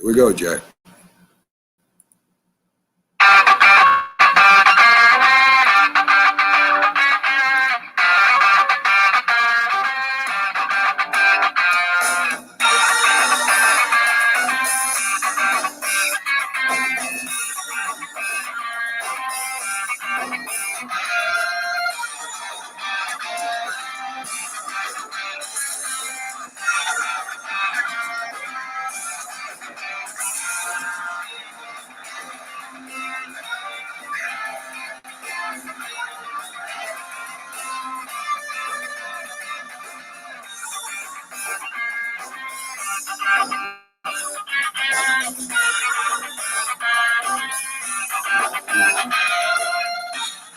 Here we go, Jack.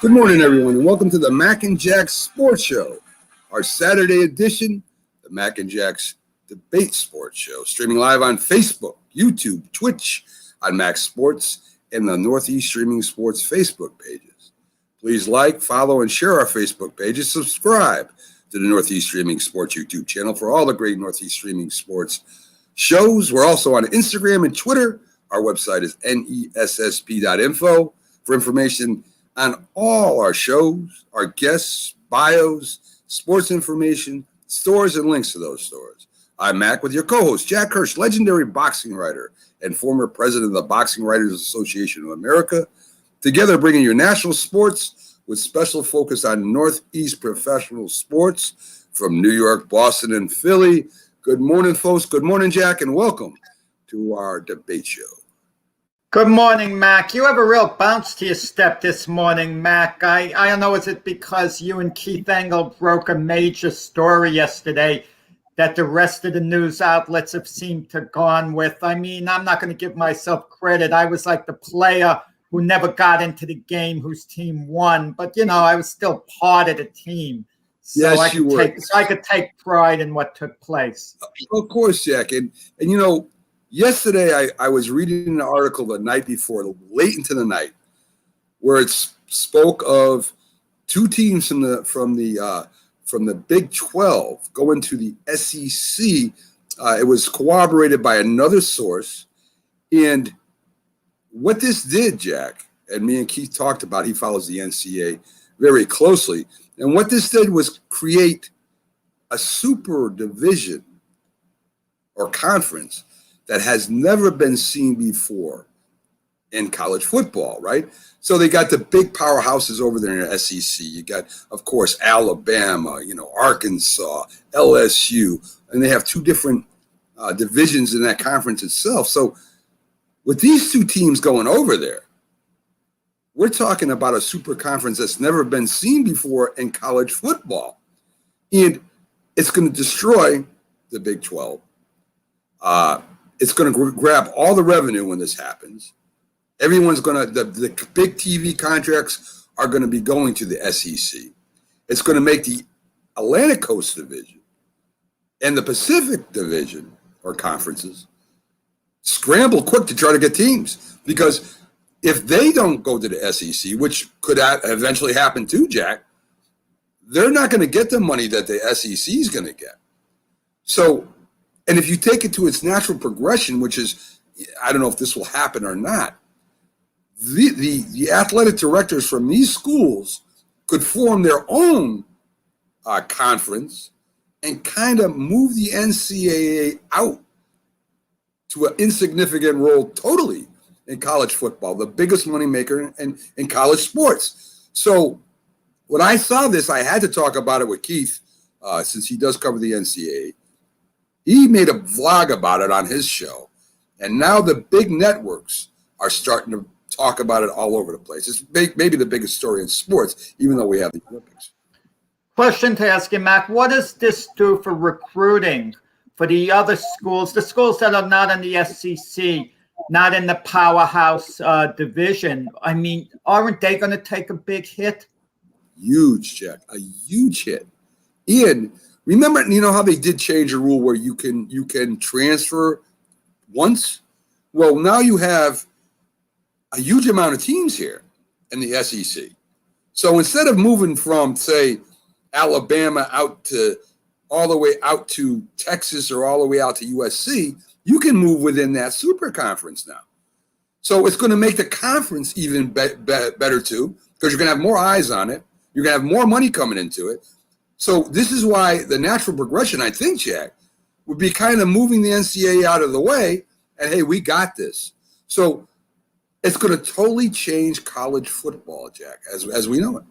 Good morning, everyone, and welcome to the Mac and Jack Sports Show, our Saturday edition, the Mac and Jack's Debate Sports Show, streaming live on Facebook, YouTube, Twitch, on Mac Sports, and the Northeast Streaming Sports Facebook pages. Please like, follow, and share our Facebook pages. Subscribe to the Northeast Streaming Sports YouTube channel for all the great Northeast Streaming Sports shows. We're also on Instagram and Twitter. Our website is nessp.info for information on all our shows, our guests, bios, sports information, stores, and links to those stores. I'm Mac with your co-host, Jack Hirsch, legendary boxing writer and former president of the Boxing Writers Association of America, together bringing you national sports with special focus on Northeast professional sports from New York, Boston, and Philly. Good morning, folks. Good morning, Jack, and welcome to our debate show. Good morning, Mac. You have a real bounce to your step this morning, Mac. I don't know, is it because you and Keith Engel broke a major story yesterday that the rest of the news outlets have seemed to gone with? I mean, I'm not going to give myself credit. I was like the player who never got into the game whose team won, but, you know, I was still part of the team. So Yes, you were. I could take pride in what took place. Of course, Jack. And you know, yesterday, I was reading an article the night before, late into the night, where it spoke of two teams from the Big 12 going to the SEC. It was corroborated by another source, and what this did, Jack, and me and Keith talked about. He follows the NCAA very closely, and what this did was create a super division or conference that has never been seen before in college football, right? So they got the big powerhouses over there in the SEC. You got, of course, Alabama, Arkansas, LSU, and they have two different divisions in that conference itself. So with these two teams going over there, we're talking about a super conference that's never been seen before in college football. And it's going to destroy the Big 12. It's going to grab all the revenue when this happens. Everyone's going to, the big TV contracts are going to be going to the SEC. It's going to make the Atlantic Coast Division and the Pacific Division or conferences scramble quick to try to get teams. Because if they don't go to the SEC, which could eventually happen too, Jack, they're not going to get the money that the SEC is going to get. So, and if you take it to its natural progression, which is, I don't know if this will happen or not, the athletic directors from these schools could form their own conference and kind of move the NCAA out to an insignificant role totally in college football, the biggest moneymaker in college sports. So when I saw this, I had to talk about it with Keith, since he does cover the NCAA. He made a vlog about it on his show, and now the big networks are starting to talk about it all over the place. It's maybe the biggest story in sports, even though we have the Olympics. Question to ask you, Mac. What does this do for recruiting for the other schools, the schools that are not in the SEC, not in the powerhouse division? I mean, aren't they going to take a big hit? Huge, Jack, a huge hit. And remember, how they did change a rule where you can transfer once? Well, now you have a huge amount of teams here in the SEC. So instead of moving from, say, Alabama all the way out to Texas or all the way out to USC, you can move within that super conference now. So it's going to make the conference even better too, because you're going to have more eyes on it. You're going to have more money coming into it. So this is why the natural progression, I think, Jack, would be kind of moving the NCAA out of the way and, hey, we got this. So it's going to totally change college football, Jack, as we know it.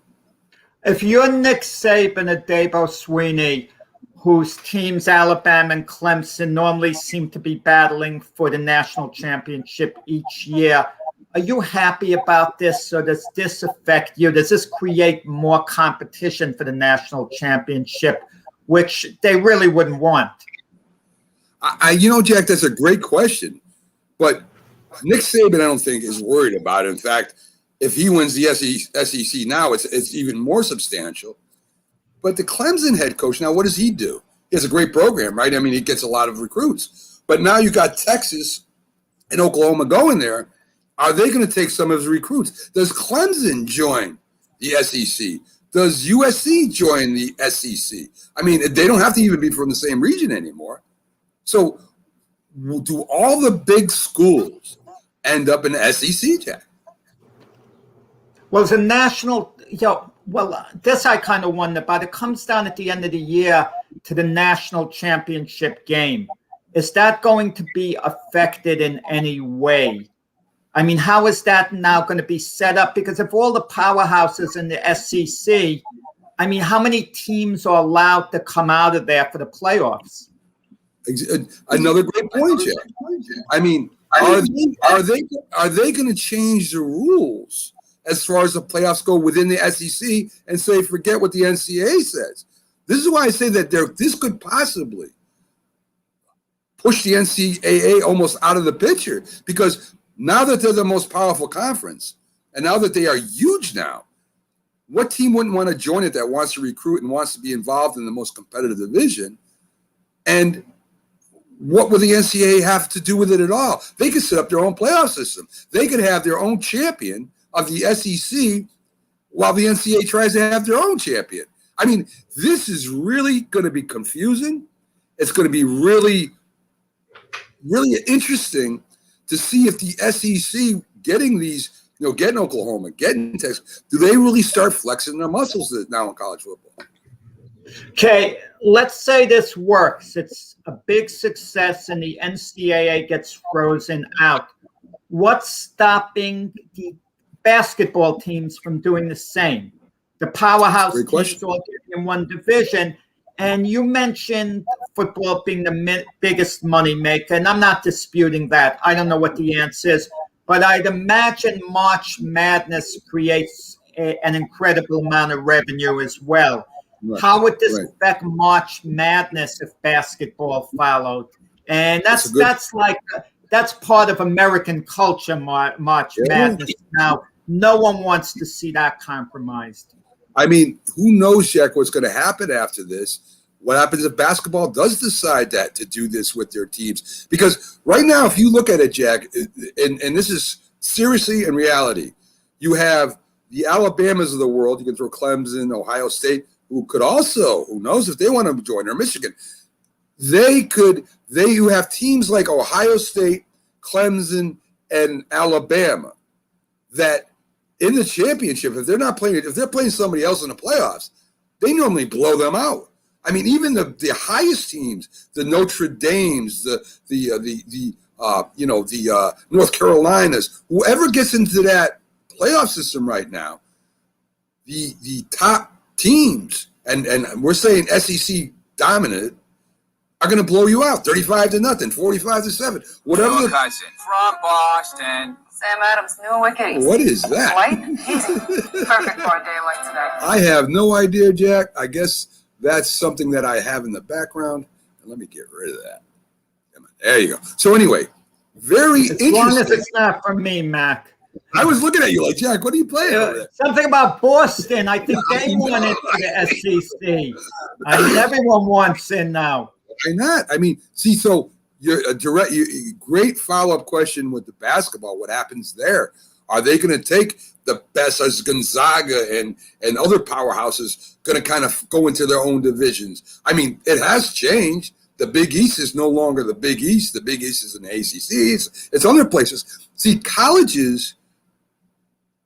If you're Nick Saban or Dabo Swinney, whose teams, Alabama and Clemson, normally seem to be battling for the national championship each year, are you happy about this, or does this affect you? Does this create more competition for the national championship, which they really wouldn't want? Jack, that's a great question. But Nick Saban, I don't think, is worried about it. In fact, if he wins the SEC now, it's even more substantial. But the Clemson head coach, now what does he do? He has a great program, right? I mean, he gets a lot of recruits. But now you got Texas and Oklahoma going there. Are they going to take some of his recruits? Does Clemson join the SEC? Does USC join the SEC? I mean, they don't have to even be from the same region anymore. So do all the big schools end up in the SEC, Jack? Well, as a national, this I kind of wonder about. It comes down at the end of the year to the national championship game. Is that going to be affected in any way? I mean, how is that now going to be set up? Because if all the powerhouses in the SEC, I mean, how many teams are allowed to come out of there for the playoffs? Another great point, Jack. I mean, are they going to change the rules as far as the playoffs go within the SEC and say, forget what the NCAA says? This is why I say that this could possibly push the NCAA almost out of the picture, because now that they're the most powerful conference and now that they are huge now, what team wouldn't want to join it that wants to recruit and wants to be involved in the most competitive division? And what would the NCAA have to do with it at all? They could set up their own playoff system. They could have their own champion of the SEC while the NCAA tries to have their own champion. I mean, this is really going to be confusing. It's going to be really, really interesting to see if the SEC getting these, getting Oklahoma, getting Texas, do they really start flexing their muscles now in college football? Okay, let's say this works. It's a big success and the NCAA gets frozen out. What's stopping the basketball teams from doing the same? The powerhouse teams all get in one division. And you mentioned football being the biggest money maker, and I'm not disputing that. I don't know what the answer is, but I'd imagine March Madness creates an incredible amount of revenue as well. Right. How would this affect March Madness if basketball followed? And that's part of American culture, March Madness. Now, no one wants to see that compromised. I mean, who knows, Jack, what's going to happen after this? What happens if basketball does decide to do this with their teams? Because right now, if you look at it, Jack, and this is seriously in reality, you have the Alabamas of the world. You can throw Clemson, Ohio State, who could also, who knows if they want to join, or Michigan. You have teams like Ohio State, Clemson, and Alabama that in the championship, if they're playing somebody else in the playoffs, they normally blow them out. I mean, even the highest teams, the Notre Dames, the North Carolinas, whoever gets into that playoff system right now, the top teams, and we're saying SEC dominant, are going to blow you out 35-0, 45-7, whatever. Joe Cousin from Boston. Sam Adams, new wiki. What is that? Light? Easy. Perfect for a day like today. I have no idea, Jack. I guess that's something that I have in the background. And let me get rid of that. There you go. So anyway, very interesting. As long as it's not from me, Mac. I was looking at you like, Jack, what are you playing over there? Something about Boston. I think they want into the SEC. I mean, everyone wants in now. Why not? I mean, see, so you're great follow-up question with the basketball. What happens there? Are they going to take the best as Gonzaga and other powerhouses going to kind of go into their own divisions? I mean, it has changed. the Big East is no longer the Big East. The Big East is in the ACC. It's other places. See, colleges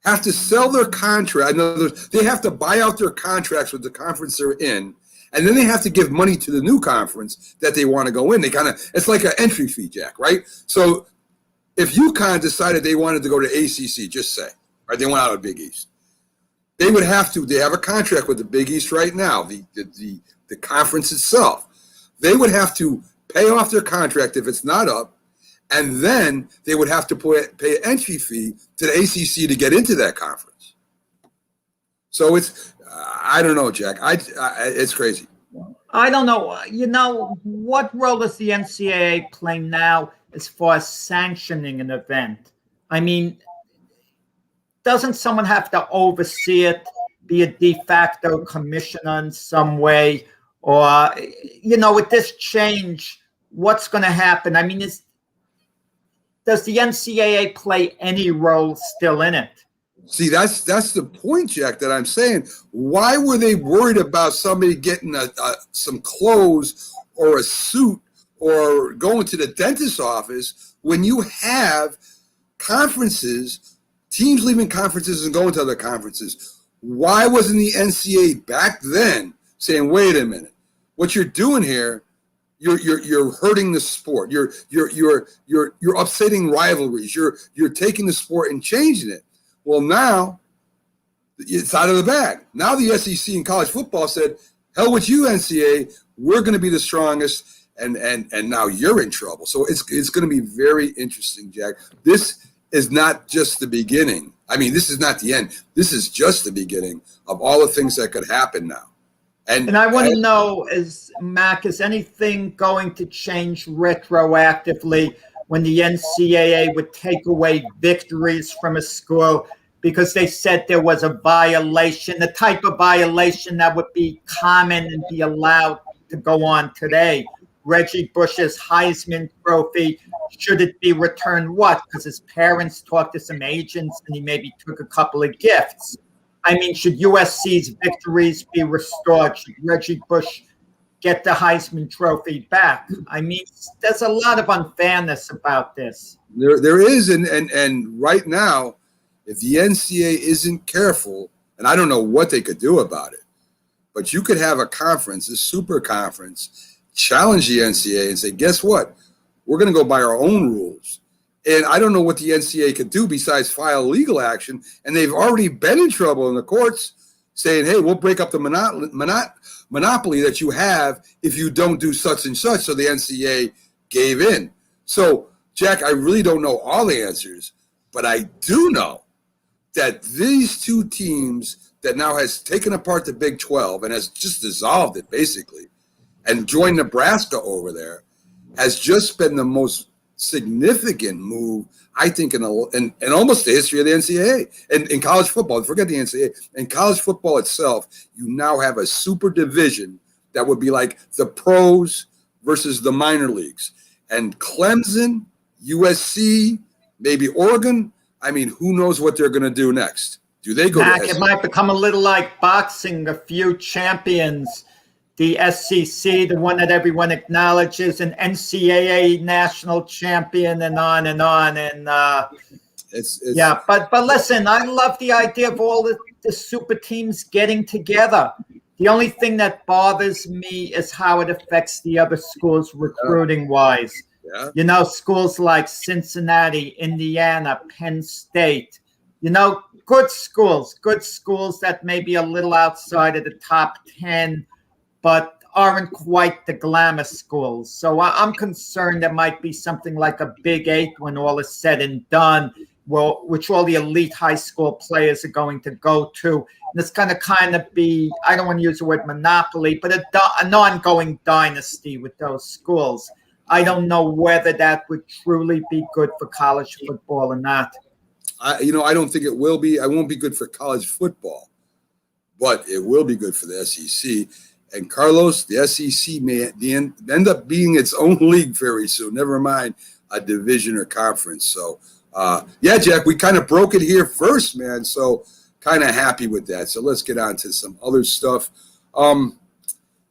have to sell their contract. In other words, they have to buy out their contracts with the conference they're in, and then they have to give money to the new conference that they want to go in. It's like an entry fee, Jack, right? So if UConn decided they wanted to go to ACC, just say, right, they went out of Big East, they would have to. They have a contract with the Big East right now, the conference itself. They would have to pay off their contract if it's not up, and then they would have to pay an entry fee to the ACC to get into that conference. So it's, I don't know, Jack. It's crazy. I don't know. You know, what role does the NCAA play now as far as sanctioning an event? I mean, doesn't someone have to oversee it, be a de facto commissioner in some way? Or, you know, with this change, what's going to happen? I mean, does the NCAA play any role still in it? See, that's the point, Jack, that I'm saying. Why were they worried about somebody getting some clothes or a suit or going to the dentist's office when you have conferences, teams leaving conferences and going to other conferences? Why wasn't the NCAA back then saying, wait a minute, what you're doing here, you're hurting the sport. You're upsetting rivalries. You're taking the sport and changing it. Well, now it's out of the bag. Now the SEC in college football said, hell with you, NCAA. We're going to be the strongest, and now you're in trouble. So it's going to be very interesting, Jack. This is not just the beginning. I mean, this is not the end. This is just the beginning of all the things that could happen now. And I want to know, is anything going to change retroactively when the NCAA would take away victories from a school because they said there was a violation, the type of violation that would be common and be allowed to go on today? Reggie Bush's Heisman Trophy, should it be returned what? Because his parents talked to some agents and he maybe took a couple of gifts. I mean, should USC's victories be restored? Should Reggie Bush get the Heisman Trophy back? I mean, there's a lot of unfairness about this. There is, and right now, if the NCAA isn't careful, and I don't know what they could do about it, but you could have a conference, a super conference, challenge the NCAA and say, guess what? We're going to go by our own rules. And I don't know what the NCAA could do besides file legal action. And they've already been in trouble in the courts saying, hey, we'll break up the monopoly that you have if you don't do such and such. So the NCAA gave in. So, Jack, I really don't know all the answers, but I do know that these two teams that now has taken apart the Big 12 and has just dissolved it basically and joined Nebraska over there has just been the most significant move, I think, in almost the history of the NCAA and in college football. Forget the NCAA. In college football itself, you now have a super division that would be like the pros versus the minor leagues. And Clemson, USC, maybe Oregon, I mean, who knows what they're going to do next? Do they go to SEC? It might become a little like boxing, a few champions. The SEC, the one that everyone acknowledges, an NCAA national champion, and on and on. And yeah, but listen, I love the idea of all the super teams getting together. The only thing that bothers me is how it affects the other schools recruiting-wise. Yeah. You know, schools like Cincinnati, Indiana, Penn State, you know, good schools that may be a little outside of the top 10, but aren't quite the glamour schools. So I'm concerned there might be something like a Big 8 when all is said and done, which all the elite high school players are going to go to. And it's going to kind of be, I don't want to use the word monopoly, but an ongoing dynasty with those schools. I don't know whether that would truly be good for college football or not. I don't think it will be. It won't be good for college football, but it will be good for the SEC. And Carlos, the SEC may end up being its own league very soon. Never mind a division or conference. So, yeah, Jack, we kind of broke it here first, man. So, kind of happy with that. So let's get on to some other stuff.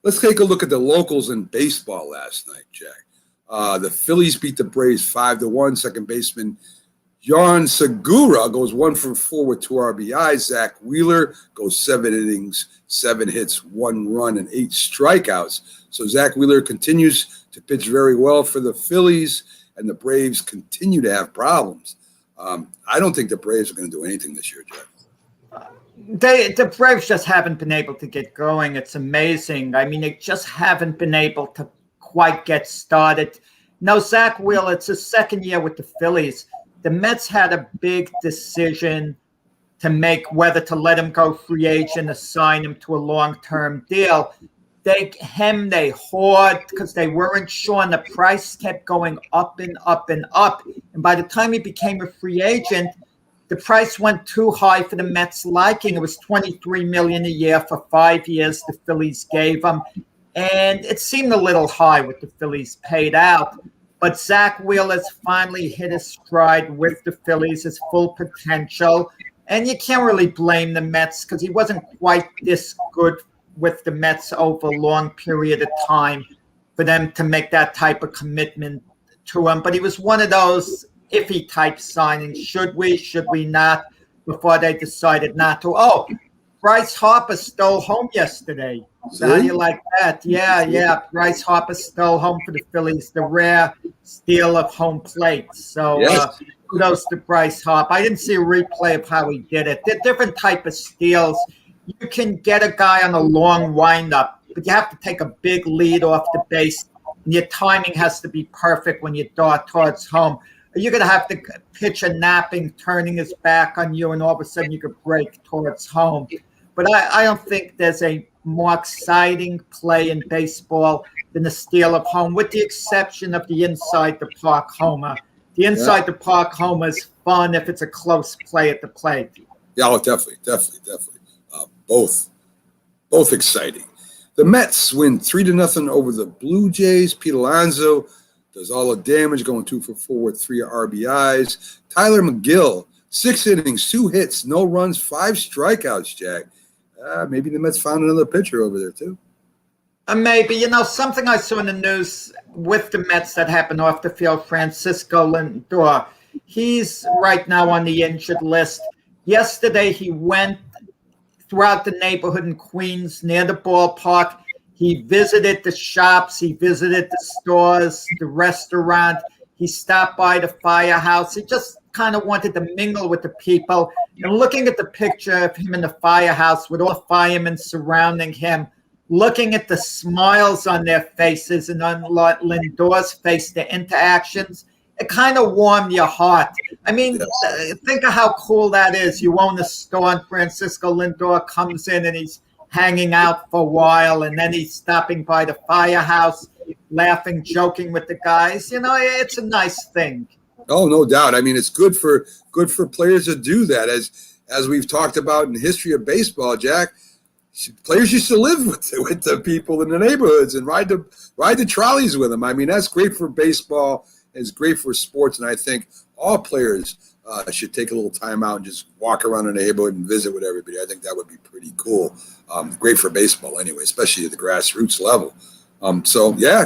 let's take a look at the locals in baseball last night, Jack. The Phillies beat the Braves 5-1. Second baseman Jan Segura goes 1 for 4 with 2 RBIs. Zach Wheeler goes 7 innings, 7 hits, 1 run, and 8 strikeouts. So Zach Wheeler continues to pitch very well for the Phillies, and the Braves continue to have problems. I don't think the Braves are going to do anything this year, Jeff. The Braves just haven't been able to get going. It's amazing. I mean, they just haven't been able to quite get started. Now, Zach Wheeler, it's his second year with the Phillies. The Mets had a big decision to make whether to let him go free agent or sign him to a long-term deal. They hemmed, they hawed because they weren't sure, and the price kept going up and up and up. And by the time he became a free agent, the price went too high for the Mets' liking. It was $23 million a year for 5 years the Phillies gave him. And it seemed a little high what the Phillies paid out. But Zach Wheeler's finally hit his stride with the Phillies, his full potential. And you can't really blame the Mets because he wasn't quite this good with the Mets over a long period of time for them to make that type of commitment to him. But he was one of those iffy type signings. Should we not? Before they decided not to. Oh, Bryce Harper stole home yesterday. So how do you like that? Yeah. Bryce Harper stole home for the Phillies, the rare steal of home plate. So kudos to Bryce Harper. I didn't see a replay of how he did it. They're different type of steals. You can get a guy on a long windup, but you have to take a big lead off the base. And your timing has to be perfect when you dart towards home. You're going to have to pitch a napping, turning his back on you, and all of a sudden you could break towards home. But I don't think there's a more exciting play in baseball than the steal of home, with the exception of the inside the park homer. The inside the park homer is fun if it's a close play at the plate. Yeah, definitely. Both exciting. The Mets win 3-0 over the Blue Jays. Pete Alonso does all the damage, going 2 for 4 with 3 RBIs. Tyler McGill, 6 innings, 2 hits, no runs, 5 strikeouts, Jack. Maybe the Mets found another pitcher over there, too. Maybe. Something I saw in the news with the Mets that happened off the field, Francisco Lindor. He's right now on the injured list. Yesterday, he went throughout the neighborhood in Queens near the ballpark. He visited the shops. He visited the stores, the restaurant. He stopped by the firehouse. He just kind of wanted to mingle with the people. And looking at the picture of him in the firehouse with all firemen surrounding him, looking at the smiles on their faces and on Lindor's face, the interactions, it kind of warmed your heart. I mean, think of how cool that is. You own a store and Francisco Lindor comes in and he's hanging out for a while, and then he's stopping by the firehouse, laughing, joking with the guys. It's a nice thing. Oh, no doubt. I mean, it's good for players to do that. As we've talked about in the history of baseball, Jack, players used to live with the people in the neighborhoods and ride the trolleys with them. I mean, that's great for baseball. It's great for sports, and I think all players should take a little time out and just walk around the neighborhood and visit with everybody. I think that would be pretty cool. Great for baseball anyway, especially at the grassroots level.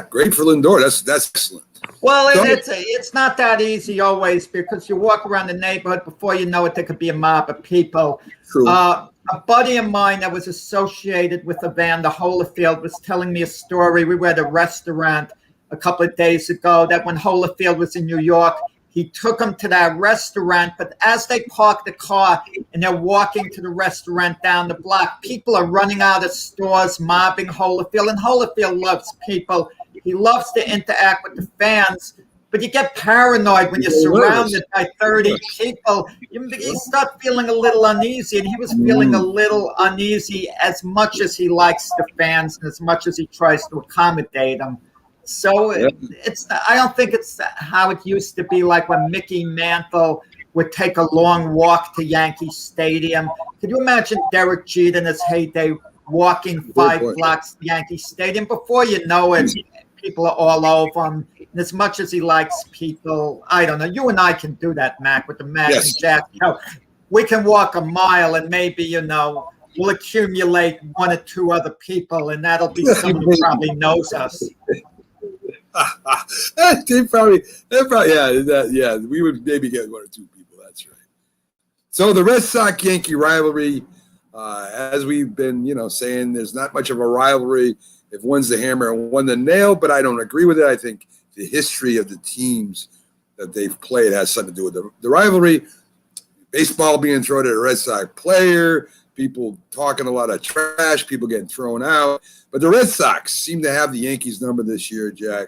Great for Lindor. That's excellent. Well, it's not that easy always, because you walk around the neighborhood, before you know it, there could be a mob of people. True. A buddy of mine that was associated with Evander Holyfield was telling me a story. We were at a restaurant a couple of days ago that when Holyfield was in New York, he took him to that restaurant. But as they park the car and they're walking to the restaurant down the block, people are running out of stores, mobbing Holyfield. And Holyfield loves people. He loves to interact with the fans. But you get paranoid when you're surrounded by 30 people. You start feeling a little uneasy. And he was feeling a little uneasy as much as he likes the fans and as much as he tries to accommodate them. So I don't think it's how it used to be, like when Mickey Mantle would take a long walk to Yankee Stadium. Could you imagine Derek Jeter in his heyday walking 5 blocks to Yankee Stadium? Before you know it, people are all over him. And as much as he likes people, I don't know. You and I can do that, Mac, with the Mac and Jack show. We can walk a mile and maybe, we'll accumulate one or two other people, and that'll be someone who probably knows us. they probably, yeah, we would maybe get one or two people. That's right. So the Red Sox Yankee rivalry, as we've been, saying, there's not much of a rivalry if one's the hammer and one the nail, but I don't agree with it. I think the history of the teams that they've played has something to do with the rivalry. Baseball being thrown at a Red Sox player, people talking a lot of trash, people getting thrown out. But the Red Sox seem to have the Yankees number this year, Jack.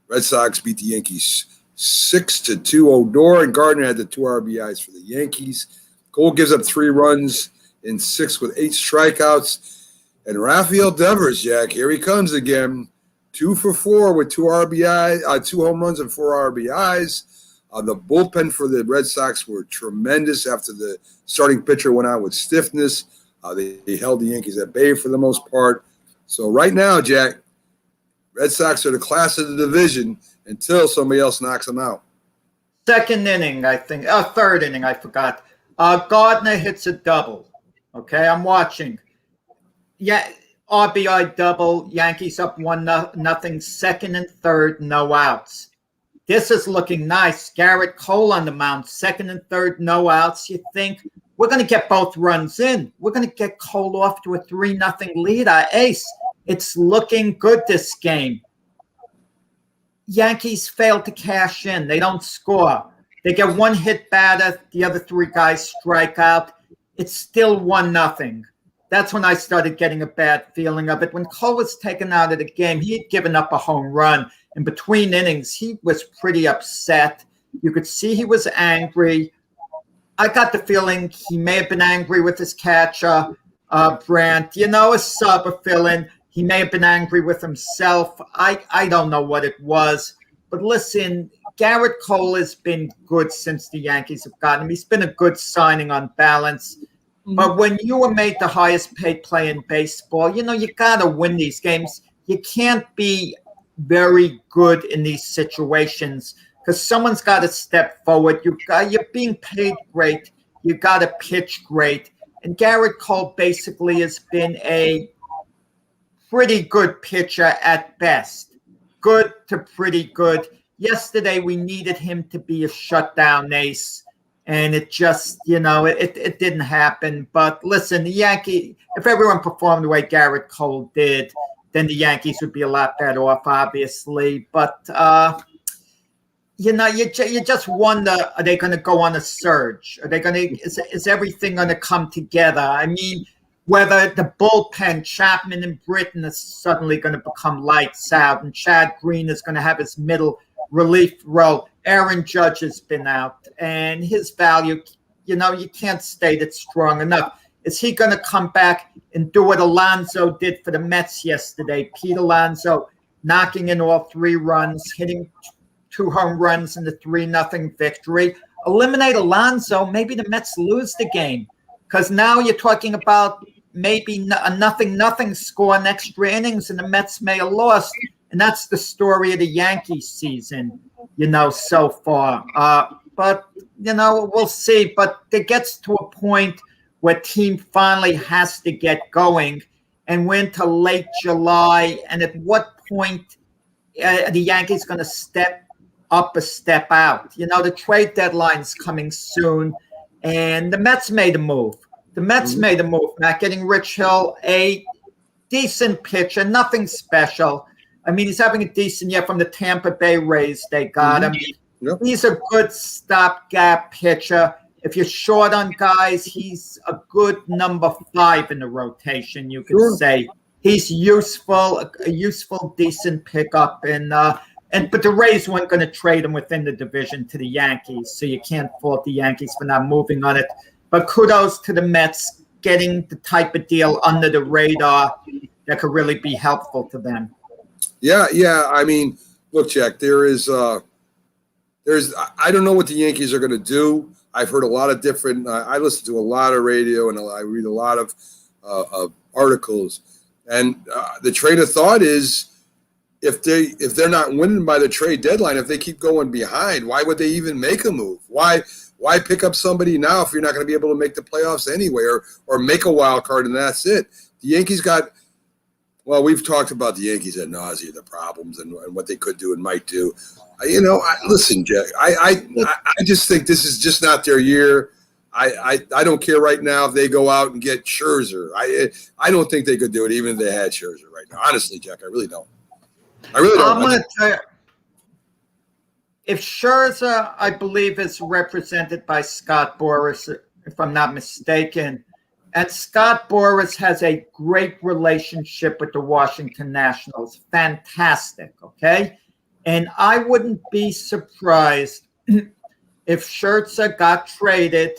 Red Sox beat the Yankees 6-2. Odor and Gardner had the 2 RBIs for the Yankees. Cole gives up 3 runs in 6 with 8 strikeouts. And Rafael Devers, Jack, here he comes again. 2 for 4 with 2 RBI, 2 home runs and 4 RBIs. The bullpen for the Red Sox were tremendous after the starting pitcher went out with stiffness. They held the Yankees at bay for the most part. So right now, Jack, Red Sox are the class of the division until somebody else knocks them out. Second inning, I think. Third inning, I forgot. Gardner hits a double. Okay, I'm watching. Yeah, RBI double. Yankees up 1-0. Second and third, no outs. This is looking nice. Garrett Cole on the mound. Second and third, no outs. You think we're going to get both runs in. We're going to get Cole off to a 3-0 lead. Our ace. It's looking good this game. Yankees fail to cash in. They don't score. They get 1 hit batter. The other 3 guys strike out. It's still 1-0. That's when I started getting a bad feeling of it. When Cole was taken out of the game, he had given up a home run. In between innings, he was pretty upset. You could see he was angry. I got the feeling he may have been angry with his catcher, Brandt. A sub, a fill-in. He may have been angry with himself. I don't know what it was. But listen, Garrett Cole has been good since the Yankees have gotten him. He's been a good signing on balance. But when you were made the highest paid player in baseball, you got to win these games. You can't be very good in these situations because someone's got to step forward. You're being paid great. You got to pitch great. And Garrett Cole basically has been a pretty good pitcher at best. Good to pretty good. Yesterday, we needed him to be a shutdown ace. And it just, it didn't happen. But listen, if everyone performed the way Garrett Cole did, then the Yankees would be a lot better off, obviously. But, you just wonder, are they going to go on a surge? Are they going to, is everything going to come together? I mean, whether the bullpen, Chapman and Britton, is suddenly going to become lights out, and Chad Green is going to have his middle relief role. Aaron Judge has been out, and his value, you can't state it strong enough. Is he going to come back and do what Alonso did for the Mets yesterday? Pete Alonso knocking in all 3 runs, hitting 2 home runs in the 3-0 victory. Eliminate Alonso, maybe the Mets lose the game because now you're talking about maybe a 0-0 score in extra innings, and the Mets may have lost. And that's the story of the Yankees season, so far. But, we'll see. But it gets to a point where team finally has to get going, and we're into late July. And at what point the Yankees going to step up or step out? The trade deadline's coming soon, and the Mets made a move. Made a move, Matt, getting Rich Hill, a decent pitcher, nothing special. I mean, he's having a decent year from the Tampa Bay Rays. They got him. Yep. He's a good stopgap pitcher. If you're short on guys, he's a good number 5 in the rotation, you could say. He's useful, a useful, decent pickup. But the Rays weren't going to trade him within the division to the Yankees, so you can't fault the Yankees for not moving on it. But kudos to the Mets getting the type of deal under the radar that could really be helpful to them. Yeah. I mean, look, Jack, there's I don't know what the Yankees are going to do. I've heard a lot of different. I listen to a lot of radio and I read a lot of articles. And the train of thought is, if they're not winning by the trade deadline, if they keep going behind, why would they even make a move? Why why pick up somebody now if you're not going to be able to make the playoffs anyway, or make a wild card and that's it? The Yankees got. Well, we've talked about the Yankees ad nauseum, the problems and what they could do and might do. Listen, Jack. I just think this is just not their year. I don't care right now if they go out and get Scherzer. I don't think they could do it even if they had Scherzer right now. Honestly, Jack, I really don't. I really don't. I'm going to tell you, if Scherzer, I believe, is represented by Scott Boras, if I'm not mistaken, and Scott Boras has a great relationship with the Washington Nationals. Fantastic, okay? And I wouldn't be surprised if Scherzer got traded,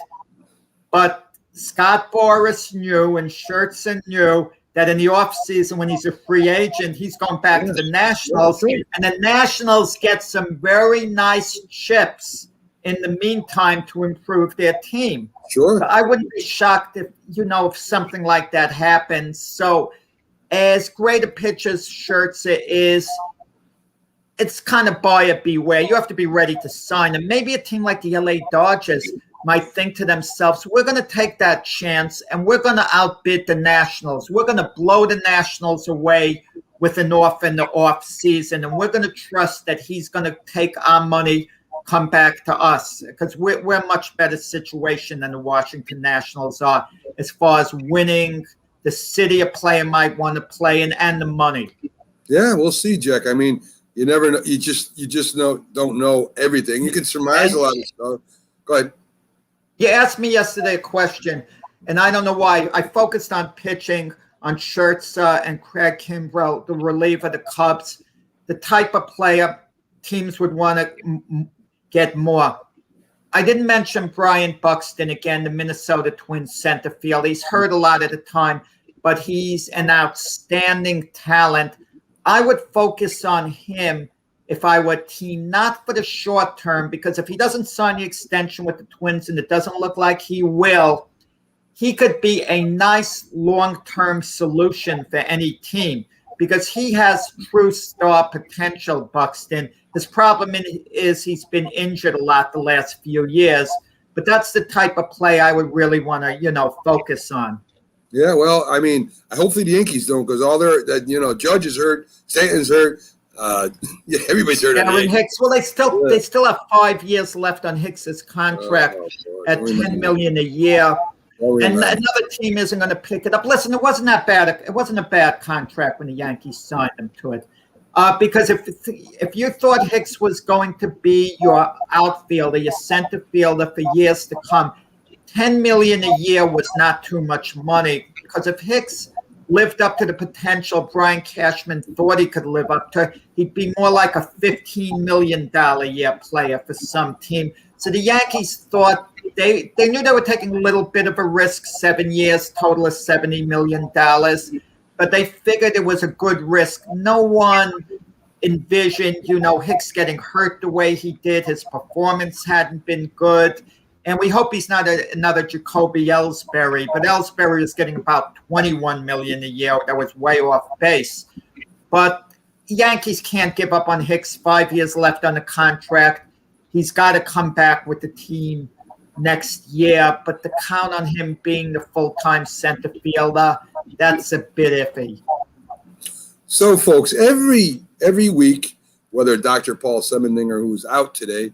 but Scott Boras knew and Scherzer knew that in the offseason when he's a free agent, he's going back to the Nationals, and the Nationals get some very nice chips in the meantime to improve their team. Sure. So I wouldn't be shocked if something like that happens. So as great a pitcher as Scherzer is, it's kind of buyer beware. You have to be ready to sign him. Maybe a team like the LA Dodgers might think to themselves, we're going to take that chance and we're going to outbid the Nationals. We're going to blow the Nationals away with an off in the off season, and we're going to trust that he's going to take our money, come back to us, because we're a much better situation than the Washington Nationals are as far as winning, the city a player might want to play in, and the money. Yeah, we'll see, Jack. I mean, you never know. You just don't know everything. You can surmise a lot of stuff. Go ahead. You asked me yesterday a question, and I don't know why. I focused on pitching, on Scherzer and Craig Kimbrell, the reliever, the Cubs, the type of player teams would want to get more. I didn't mention Brian Buxton again, the Minnesota Twins center field. He's hurt a lot at the time, but he's an outstanding talent. I would focus on him if I were a team, not for the short term, because if he doesn't sign the extension with the Twins, and it doesn't look like he will, he could be a nice long-term solution for any team because he has true star potential, Buxton. His problem is he's been injured a lot the last few years, but that's the type of play I would really want to, focus on. Yeah, well, I mean, hopefully the Yankees don't, because all their, Judge is hurt, Stanton's hurt, everybody's hurt. Aaron Hicks. Well, they still have 5 years left on Hicks's contract at $10 million a year, and another team isn't going to pick it up. Listen, it wasn't that bad. It wasn't a bad contract when the Yankees signed him to it, because if you thought Hicks was going to be your outfielder, your center fielder for years to come, $10 million a year was not too much money, because if Hicks lived up to the potential Brian Cashman thought he could live up to, he'd be more like a $15 million a year player for some team. So the Yankees thought they knew they were taking a little bit of a risk, 7 years, total of $70 million, but they figured it was a good risk. No one envisioned, Hicks getting hurt the way he did. His performance hadn't been good. And we hope he's not another Jacoby Ellsbury, but Ellsbury is getting about $21 million a year. That was way off base. But the Yankees can't give up on Hicks. 5 years left on the contract. He's got to come back with the team next year. But to count on him being the full-time center fielder, that's a bit iffy. So, folks, every week, whether Dr. Paul Semendinger, who's out today,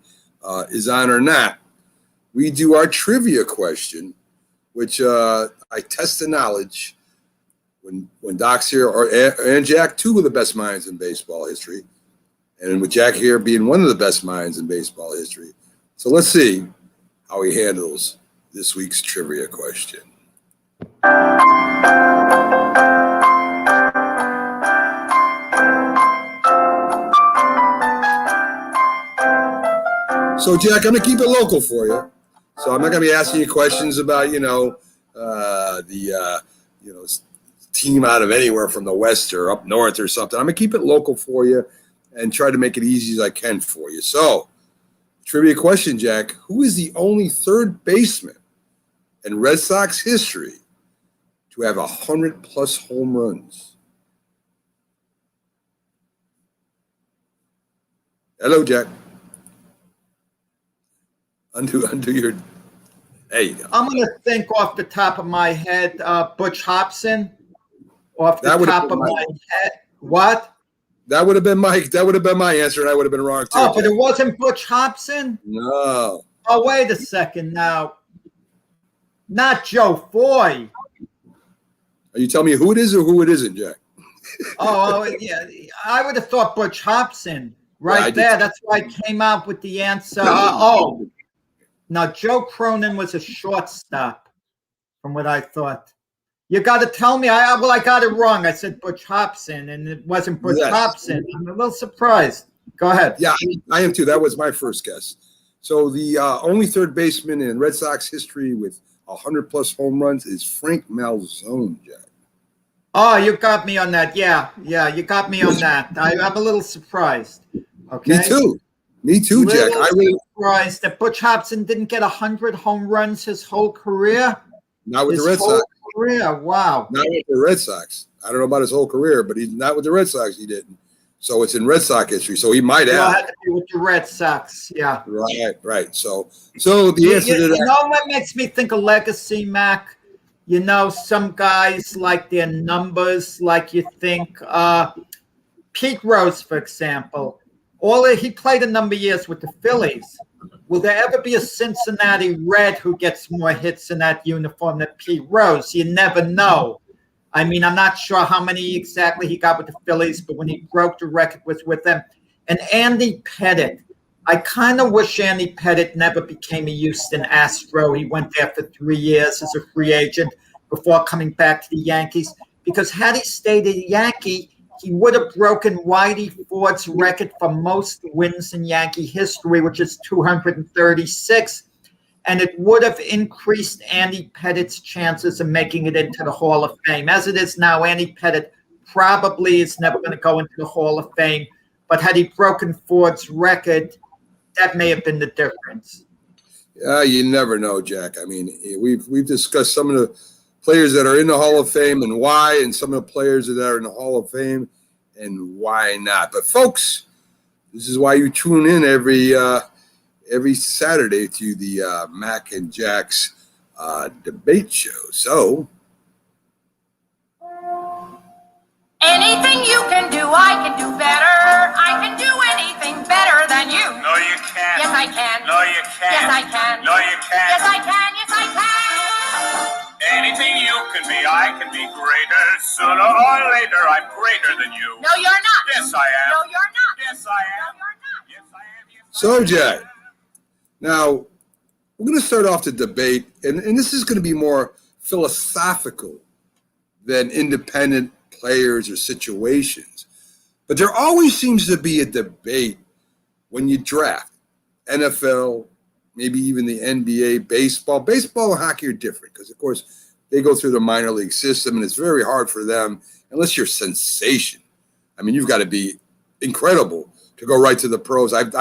is on or not, we do our trivia question, which I test the knowledge when Doc's here, and Jack, two of the best minds in baseball history, and with Jack here being one of the best minds in baseball history. So let's see how he handles this week's trivia question. So, Jack, I'm going to keep it local for you. So I'm not going to be asking you questions about, the team out of anywhere from the West or up north or something. I'm going to keep it local for you and try to make it easy as I can for you. So, trivia question, Jack. Who is the only third baseman in Red Sox history to have 100-plus home runs? Hello, Jack. Undo your. There you go. I'm going to think off the top of my head, Butch Hobson. Off the That would've top been of mine. my head. What? That would have been my answer, and I would have been wrong too. Oh, but Jack. it wasn't Butch Hobson? No. Oh, wait a second now. Not Joe Foy. Are you telling me who it is or who it isn't, Jack? Oh, yeah. I would have thought Butch Hobson Yeah, I right did there. too. That's why I came out with the answer. Now Joe Cronin was a shortstop, from what I thought. You got to tell me. I got it wrong. I said Butch Hobson, and it wasn't Butch Yes. Hobson. I'm a little surprised. Go ahead. Yeah, I am too. That was my first guess. So the only third baseman in Red Sox history with 100+ home runs is Frank Malzone, Jack. Oh, you got me on that. Yeah, you got me on that. I'm a little surprised. Okay. Me too, Jack. Little I really surprised that Butch Hobson didn't get 100 home runs his whole career. not with His the Red whole Sox. career. Wow. Not with the Red Sox. I don't know about his whole career, but he's not with the Red Sox. He didn't. So it's in Red Sox history. So he might Well, have. had to be with the Red Sox. Yeah. Right. So the answer to You that. know what makes me think of legacy, Mac? You know, some guys like their numbers, like you think Pete Rose, for example. He played a number of years with the Phillies. Will there ever be a Cincinnati Red who gets more hits in that uniform than Pete Rose? You never know. I mean, I'm not sure how many exactly he got with the Phillies, but when he broke the record was with them. And Andy Pettitte, I kind of wish Andy Pettitte never became a Houston Astro. He went there for 3 years as a free agent before coming back to the Yankees, because had he stayed a Yankee, he would have broken Whitey Ford's record for most wins in Yankee history, which is 236. And it would have increased Andy Pettitte's chances of making it into the Hall of Fame. As it is now, Andy Pettitte probably is never going to go into the Hall of Fame. But had he broken Ford's record, that may have been the difference. You never know, Jack. I mean, we've discussed some of the players that are in the Hall of Fame and why, and some of the players that are in the Hall of Fame and why not. But folks, this is why you tune in every Saturday to the Mac and Jack's debate show. So Anything you can do, I can do better. I can do anything better than you. No, you can't. Yes, I can. No, you can't. Yes, I can. No, you can't. Yes, I can. Yes, I can. Anything you can be, I can be greater. Sooner or later, I'm greater than you. No, you're not. Yes, I am. No, you're not. Yes, I No, am. you're not. Yes, I am. Yes, I So, am. Jack, now we're going to start off the debate, and this is going to be more philosophical than independent players or situations. But there always seems to be a debate when you draft NFL, maybe even the NBA, baseball. Baseball and hockey are different because, of course, they go through the minor league system, and it's very hard for them, unless you're a sensation. I mean, you've got to be incredible to go right to the pros. In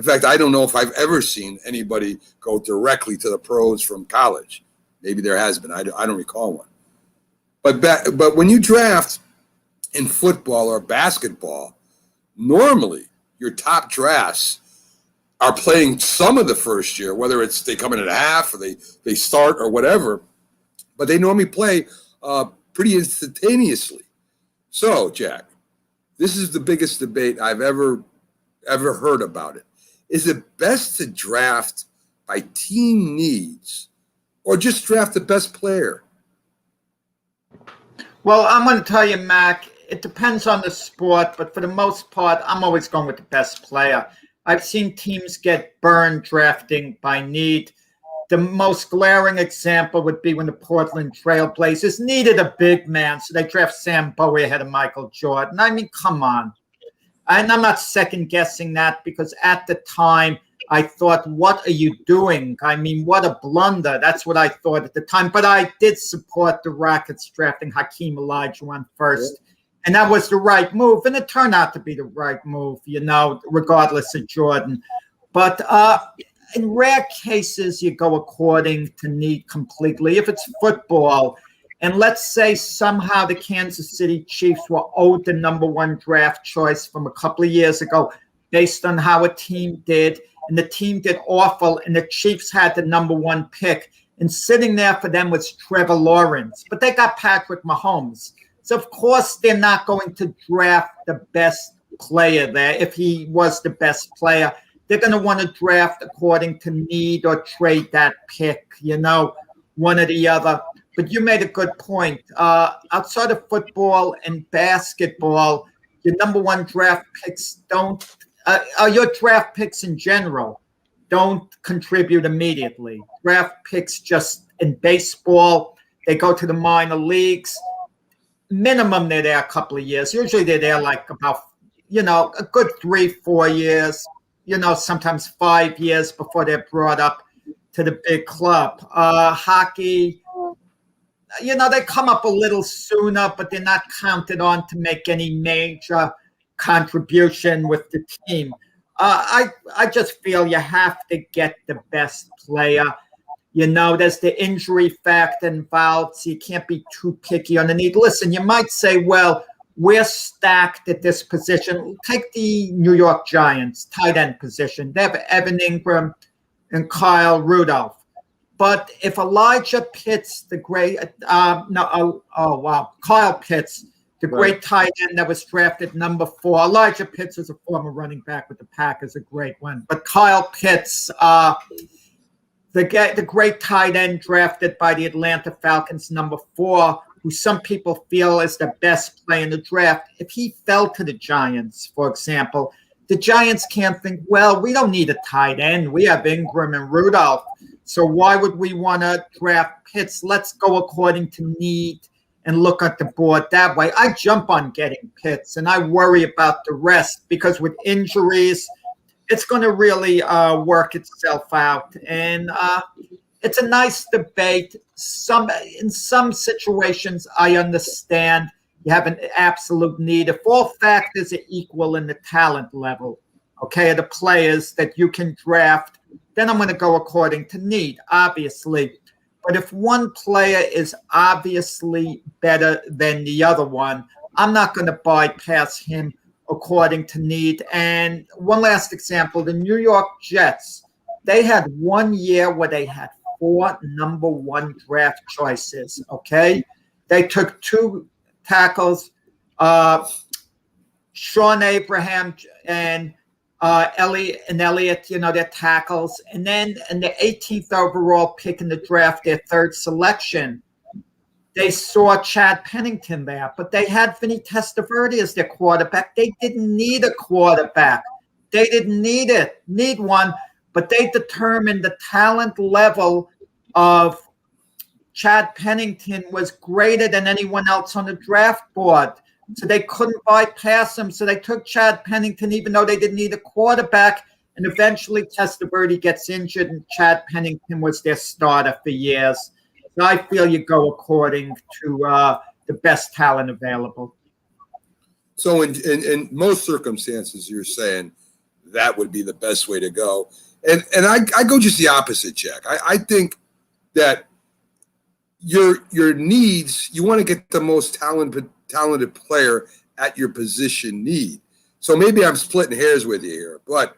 fact, I don't know if I've ever seen anybody go directly to the pros from college. Maybe there has been. I don't recall one. But when you draft in football or basketball, normally your top drafts are playing some of the first year, whether it's they come in at half or they start or whatever, but they normally play pretty instantaneously. So, Jack, this is the biggest debate I've ever heard about it. Is it best to draft by team needs or just draft the best player? Well, I'm going to tell you, Mac, it depends on the sport, but for the most part, I'm always going with the best player. I've seen teams get burned drafting by need. The most glaring example would be when the Portland Trail Blazers needed a big man, so they draft Sam Bowie ahead of Michael Jordan. I mean, come on. And I'm not second-guessing that because at the time, I thought, what are you doing? I mean, what a blunder. That's what I thought at the time. But I did support the Rockets drafting Hakeem Olajuwon first. And that was the right move. And it turned out to be the right move, regardless of Jordan. But in rare cases, you go according to need completely. If it's football, and let's say somehow the Kansas City Chiefs were owed the number one draft choice from a couple of years ago, based on how a team did, and the team did awful, and the Chiefs had the number 1 pick. And sitting there for them was Trevor Lawrence. But they got Patrick Mahomes. So, of course, they're not going to draft the best player there. If he was the best player, they're going to want to draft according to need or trade that pick, one or the other. But you made a good point. Outside of football and basketball, your number 1 draft picks your draft picks in general don't contribute immediately. Draft picks just in baseball, they go to the minor leagues. Minimum, they're there a couple of years. Usually they're there like about, a good 3-4 years, sometimes 5 years before they're brought up to the big club. Hockey, they come up a little sooner, but they're not counted on to make any major contribution with the team. I just feel you have to get the best player. There's the injury factor involved, so you can't be too picky on the need. Listen, you might say, well, we're stacked at this position. Take the New York Giants tight end position. They have Evan Ingram and Kyle Rudolph. But if Elijah Pitts, Kyle Pitts, the great tight end that was drafted number 4. Elijah Pitts is a former running back with the Packers, a great one. But Kyle Pitts, the great tight end drafted by the Atlanta Falcons, number 4, who some people feel is the best player in the draft. If he fell to the Giants, for example, the Giants can't think, well, we don't need a tight end. We have Ingram and Rudolph. So why would we want to draft Pitts? Let's go according to need and look at the board that way. I jump on getting Pitts, and I worry about the rest because with injuries, it's going to really work itself out. And it's a nice debate. In some situations, I understand you have an absolute need. If all factors are equal in the talent level, the players that you can draft, then I'm going to go according to need, obviously. But if one player is obviously better than the other one, I'm not going to bypass him according to need. And one last example, the New York Jets, they had 1 year where they had 4 number 1 draft choices, They took 2 tackles, Sean Abraham and Elliott, their tackles. And then in the 18th overall pick in the draft, their 3rd selection, they saw Chad Pennington there, but they had Vinny Testaverde as their quarterback. They didn't need a quarterback. They didn't need one, but they determined the talent level of Chad Pennington was greater than anyone else on the draft board. So they couldn't bypass him. So they took Chad Pennington, even though they didn't need a quarterback. And eventually Testaverde gets injured, and Chad Pennington was their starter for years. So I feel you go according to the best talent available. So in most circumstances, you're saying that would be the best way to go. And I go just the opposite, Jack. I think that your needs, you want to get the most talented player at your position need. So maybe I'm splitting hairs with you here, but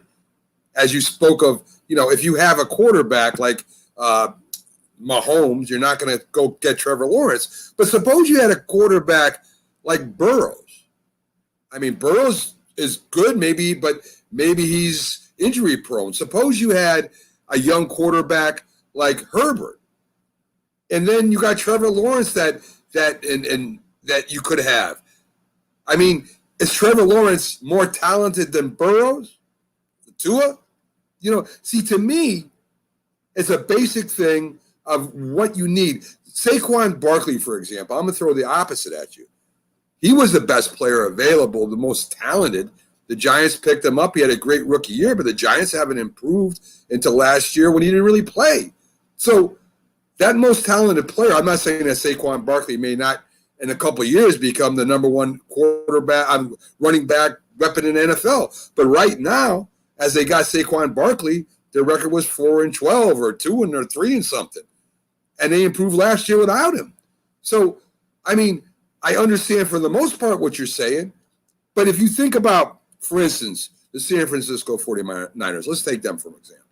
as you spoke of, if you have a quarterback like Mahomes, you're not going to go get Trevor Lawrence. But suppose you had a quarterback like Burrows. I mean, Burrows is good, maybe, but maybe he's injury prone. Suppose you had a young quarterback like Herbert, and then you got Trevor Lawrence that you could have. I mean, is Trevor Lawrence more talented than Burrows? Tua? See, to me, it's a basic thing of what you need. Saquon Barkley, for example, I'm going to throw the opposite at you. He was the best player available, the most talented. The Giants picked him up. He had a great rookie year, but the Giants haven't improved until last year when he didn't really play. So that most talented player, I'm not saying that Saquon Barkley may not in a couple of years become the number 1 quarterback, running back weapon in the NFL. But right now, as they got Saquon Barkley, their record was 4-12 or 2 or 3 and something. And they improved last year without him. So, I mean, I understand for the most part what you're saying. But if you think about, for instance, the San Francisco 49ers. Let's take them for example.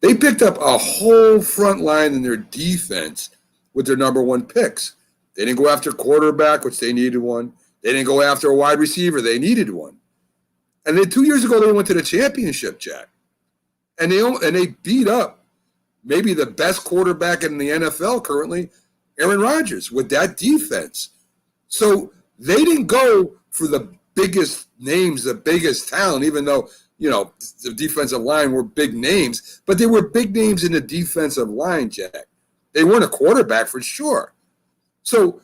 They picked up a whole front line in their defense with their number one picks. They didn't go after quarterback, which they needed one. They didn't go after a wide receiver. They needed one. And then 2 years ago, they went to the championship, Jack. And they beat up maybe the best quarterback in the NFL currently, Aaron Rodgers, with that defense. So they didn't go for the biggest names, the biggest talent, even though, the defensive line were big names, but they were big names in the defensive line, Jack. They weren't a quarterback for sure. So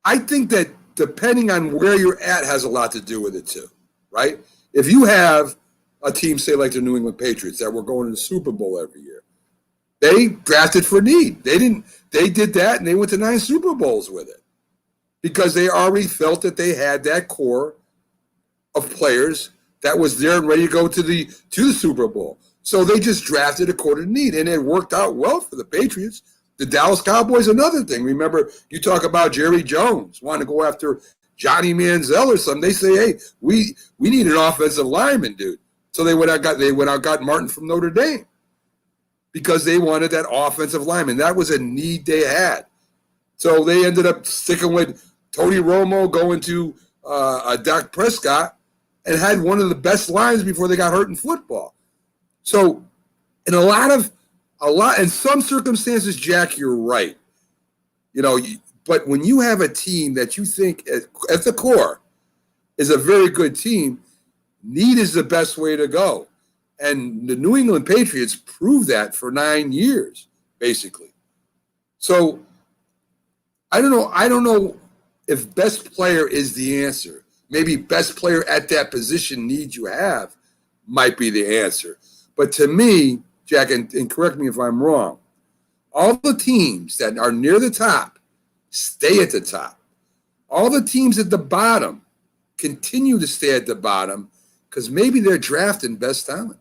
I think that depending on where you're at has a lot to do with it too, right? If you have a team, say like the New England Patriots, that were going to the Super Bowl every year, they drafted for need. They did that and they went to 9 Super Bowls with it because they already felt that they had that core of players that was there and ready to go to the Super Bowl. So they just drafted according to need, and it worked out well for the Patriots. The Dallas Cowboys, another thing. Remember, you talk about Jerry Jones wanting to go after Johnny Manziel or something. They say, hey, we need an offensive lineman, dude. So they went out and got Martin from Notre Dame because they wanted that offensive lineman. That was a need they had. So they ended up sticking with Tony Romo, going to Dak Prescott, and had one of the best lines before they got hurt in football. So in in some circumstances, Jack, you're right. But when you have a team that you think at the core is a very good team, need is the best way to go. And the New England Patriots proved that for 9 years, basically. So I don't know if best player is the answer. Maybe best player at that position need you have might be the answer. But to me, Jack, and correct me if I'm wrong, all the teams that are near the top stay at the top. All the teams at the bottom continue to stay at the bottom because maybe they're drafting best talent.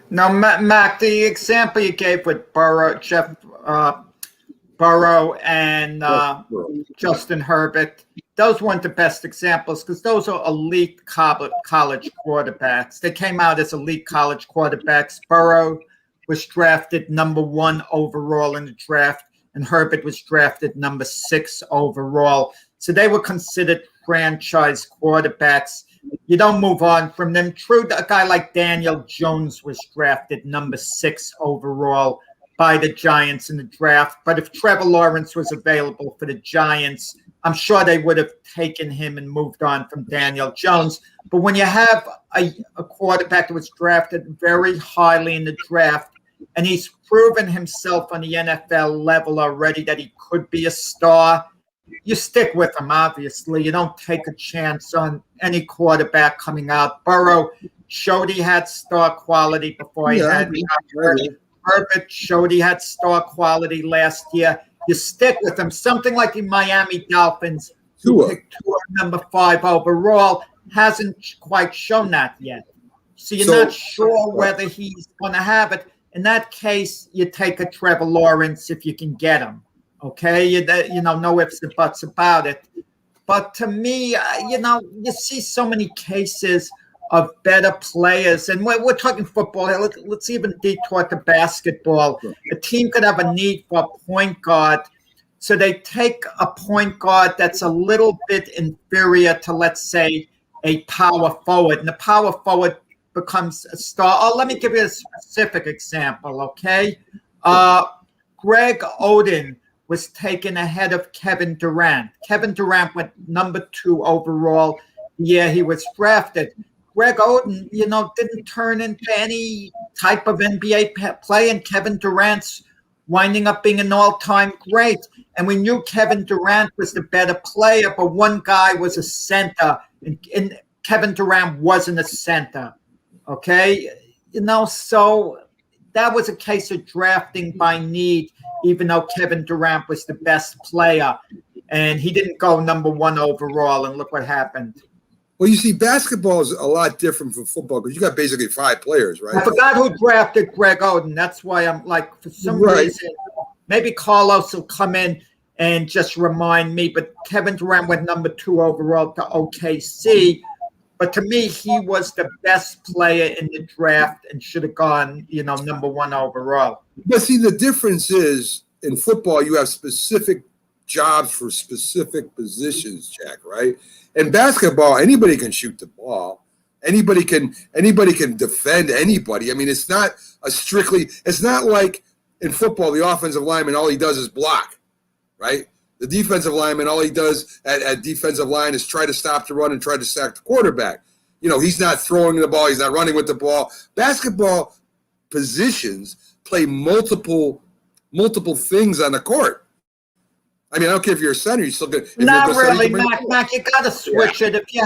Now, Mac, the example you gave with Burrow and Justin Herbert, those weren't the best examples because those are elite college quarterbacks. They came out as elite college quarterbacks. Burrow was drafted number 1 overall in the draft, and Herbert was drafted number 6 overall. So they were considered franchise quarterbacks. You don't move on from them. True, a guy like Daniel Jones was drafted number 6 overall by the Giants in the draft. But if Trevor Lawrence was available for the Giants, I'm sure they would have taken him and moved on from Daniel Jones. But when you have a quarterback that was drafted very highly in the draft, and he's proven himself on the NFL level already that he could be a star, you stick with him, obviously. You don't take a chance on any quarterback coming out. Burrow showed he had star quality before he had Herbert showed he had star quality last year. You stick with him. Something like the Miami Dolphins, who picked Tua number 5 overall, hasn't quite shown that yet. So you're not sure whether he's going to have it. In that case, you take a Trevor Lawrence if you can get him. Okay, no ifs and buts about it. But to me, you see so many cases of better players, and we're talking football here. Let's even detour to basketball. A team could have a need for a point guard, so they take a point guard that's a little bit inferior to, let's say, a power forward, and the power forward becomes a star. Oh, let me give you a specific example, okay? Greg Oden was taken ahead of Kevin Durant. Kevin Durant went number 2 overall the year he was drafted. Greg Oden, didn't turn into any type of NBA play, and Kevin Durant's winding up being an all-time great. And we knew Kevin Durant was the better player, but one guy was a center, and Kevin Durant wasn't a center. Okay? So that was a case of drafting by need, even though Kevin Durant was the best player. And he didn't go number 1 overall, and look what happened. Well, you see, basketball is a lot different from football because you got basically 5 players, right? I forgot who drafted Greg Oden. That's why I'm like, for some reason, maybe Carlos will come in and just remind me, but Kevin Durant went number 2 overall to OKC. But to me, he was the best player in the draft and should have gone, number 1 overall. But see, the difference is in football, you have specific jobs for specific positions, Jack, right? In basketball, anybody can shoot the ball. Anybody can defend anybody. I mean, it's not like in football, the offensive lineman, all he does is block, right? The defensive lineman, all he does at defensive line is try to stop the run and try to sack the quarterback. He's not throwing the ball. He's not running with the ball. Basketball positions play multiple things on the court. I mean, I don't care if you're a center, you're still good. Not really, Mac. You got to switch it. If you're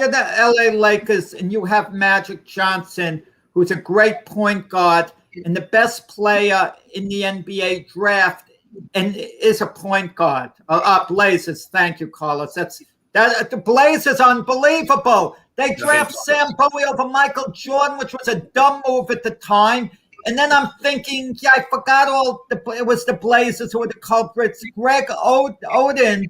the LA Lakers and you have Magic Johnson, who's a great point guard and the best player in the NBA draft, and is a point guard. Blazers, thank you, Carlos. The Blazers unbelievable. They draft Sam Bowie over Michael Jordan, which was a dumb move at the time. And then I'm thinking, I forgot it was the Blazers who were the culprits. Greg Oden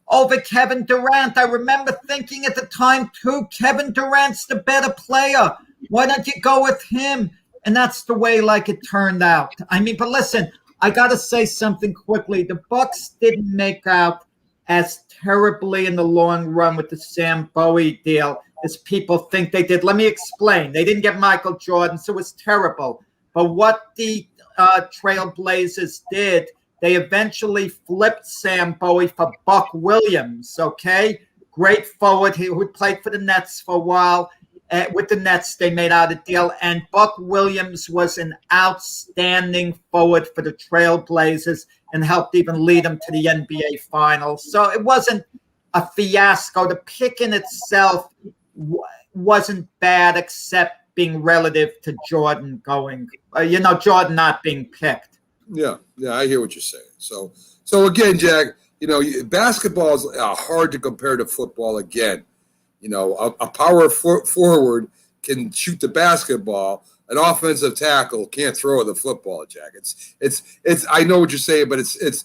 over Kevin Durant. I remember thinking at the time, too, Kevin Durant's the better player. Why don't you go with him? And that's the way it turned out. I mean, but listen, I got to say something quickly. The Bucks didn't make out as terribly in the long run with the Sam Bowie deal as people think they did. Let me explain. They didn't get Michael Jordan, so it was terrible. But what the Trailblazers did, they eventually flipped Sam Bowie for Buck Williams, okay? Great forward who played for the Nets for a while. With the Nets, they made out a deal, and Buck Williams was an outstanding forward for the Trailblazers and helped even lead them to the NBA Finals. So it wasn't a fiasco. The pick in itself wasn't bad, except being relative to Jordan going, Jordan not being picked. Yeah, I hear what you're saying. So again, Jack, basketball is hard to compare to football again. A power forward can shoot the basketball. An offensive tackle can't throw the football, Jack. It's. I know what you're saying, but it's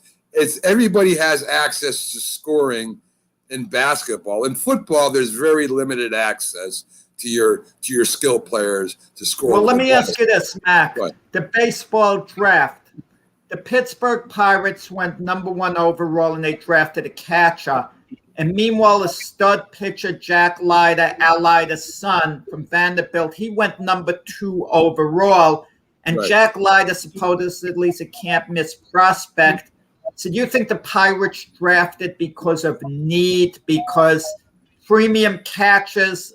everybody has access to scoring in basketball. In football, there's very limited access to your skill players to score. Well, let me ask you this, Mac. The baseball draft. The Pittsburgh Pirates went number 1 overall, and they drafted a catcher. And meanwhile, the stud pitcher, Jack Leiter, Al Leiter's son from Vanderbilt, he went number 2 overall. And right. Jack Leiter supposedly is a can't-miss prospect. So do you think the Pirates drafted because of need, because premium catchers,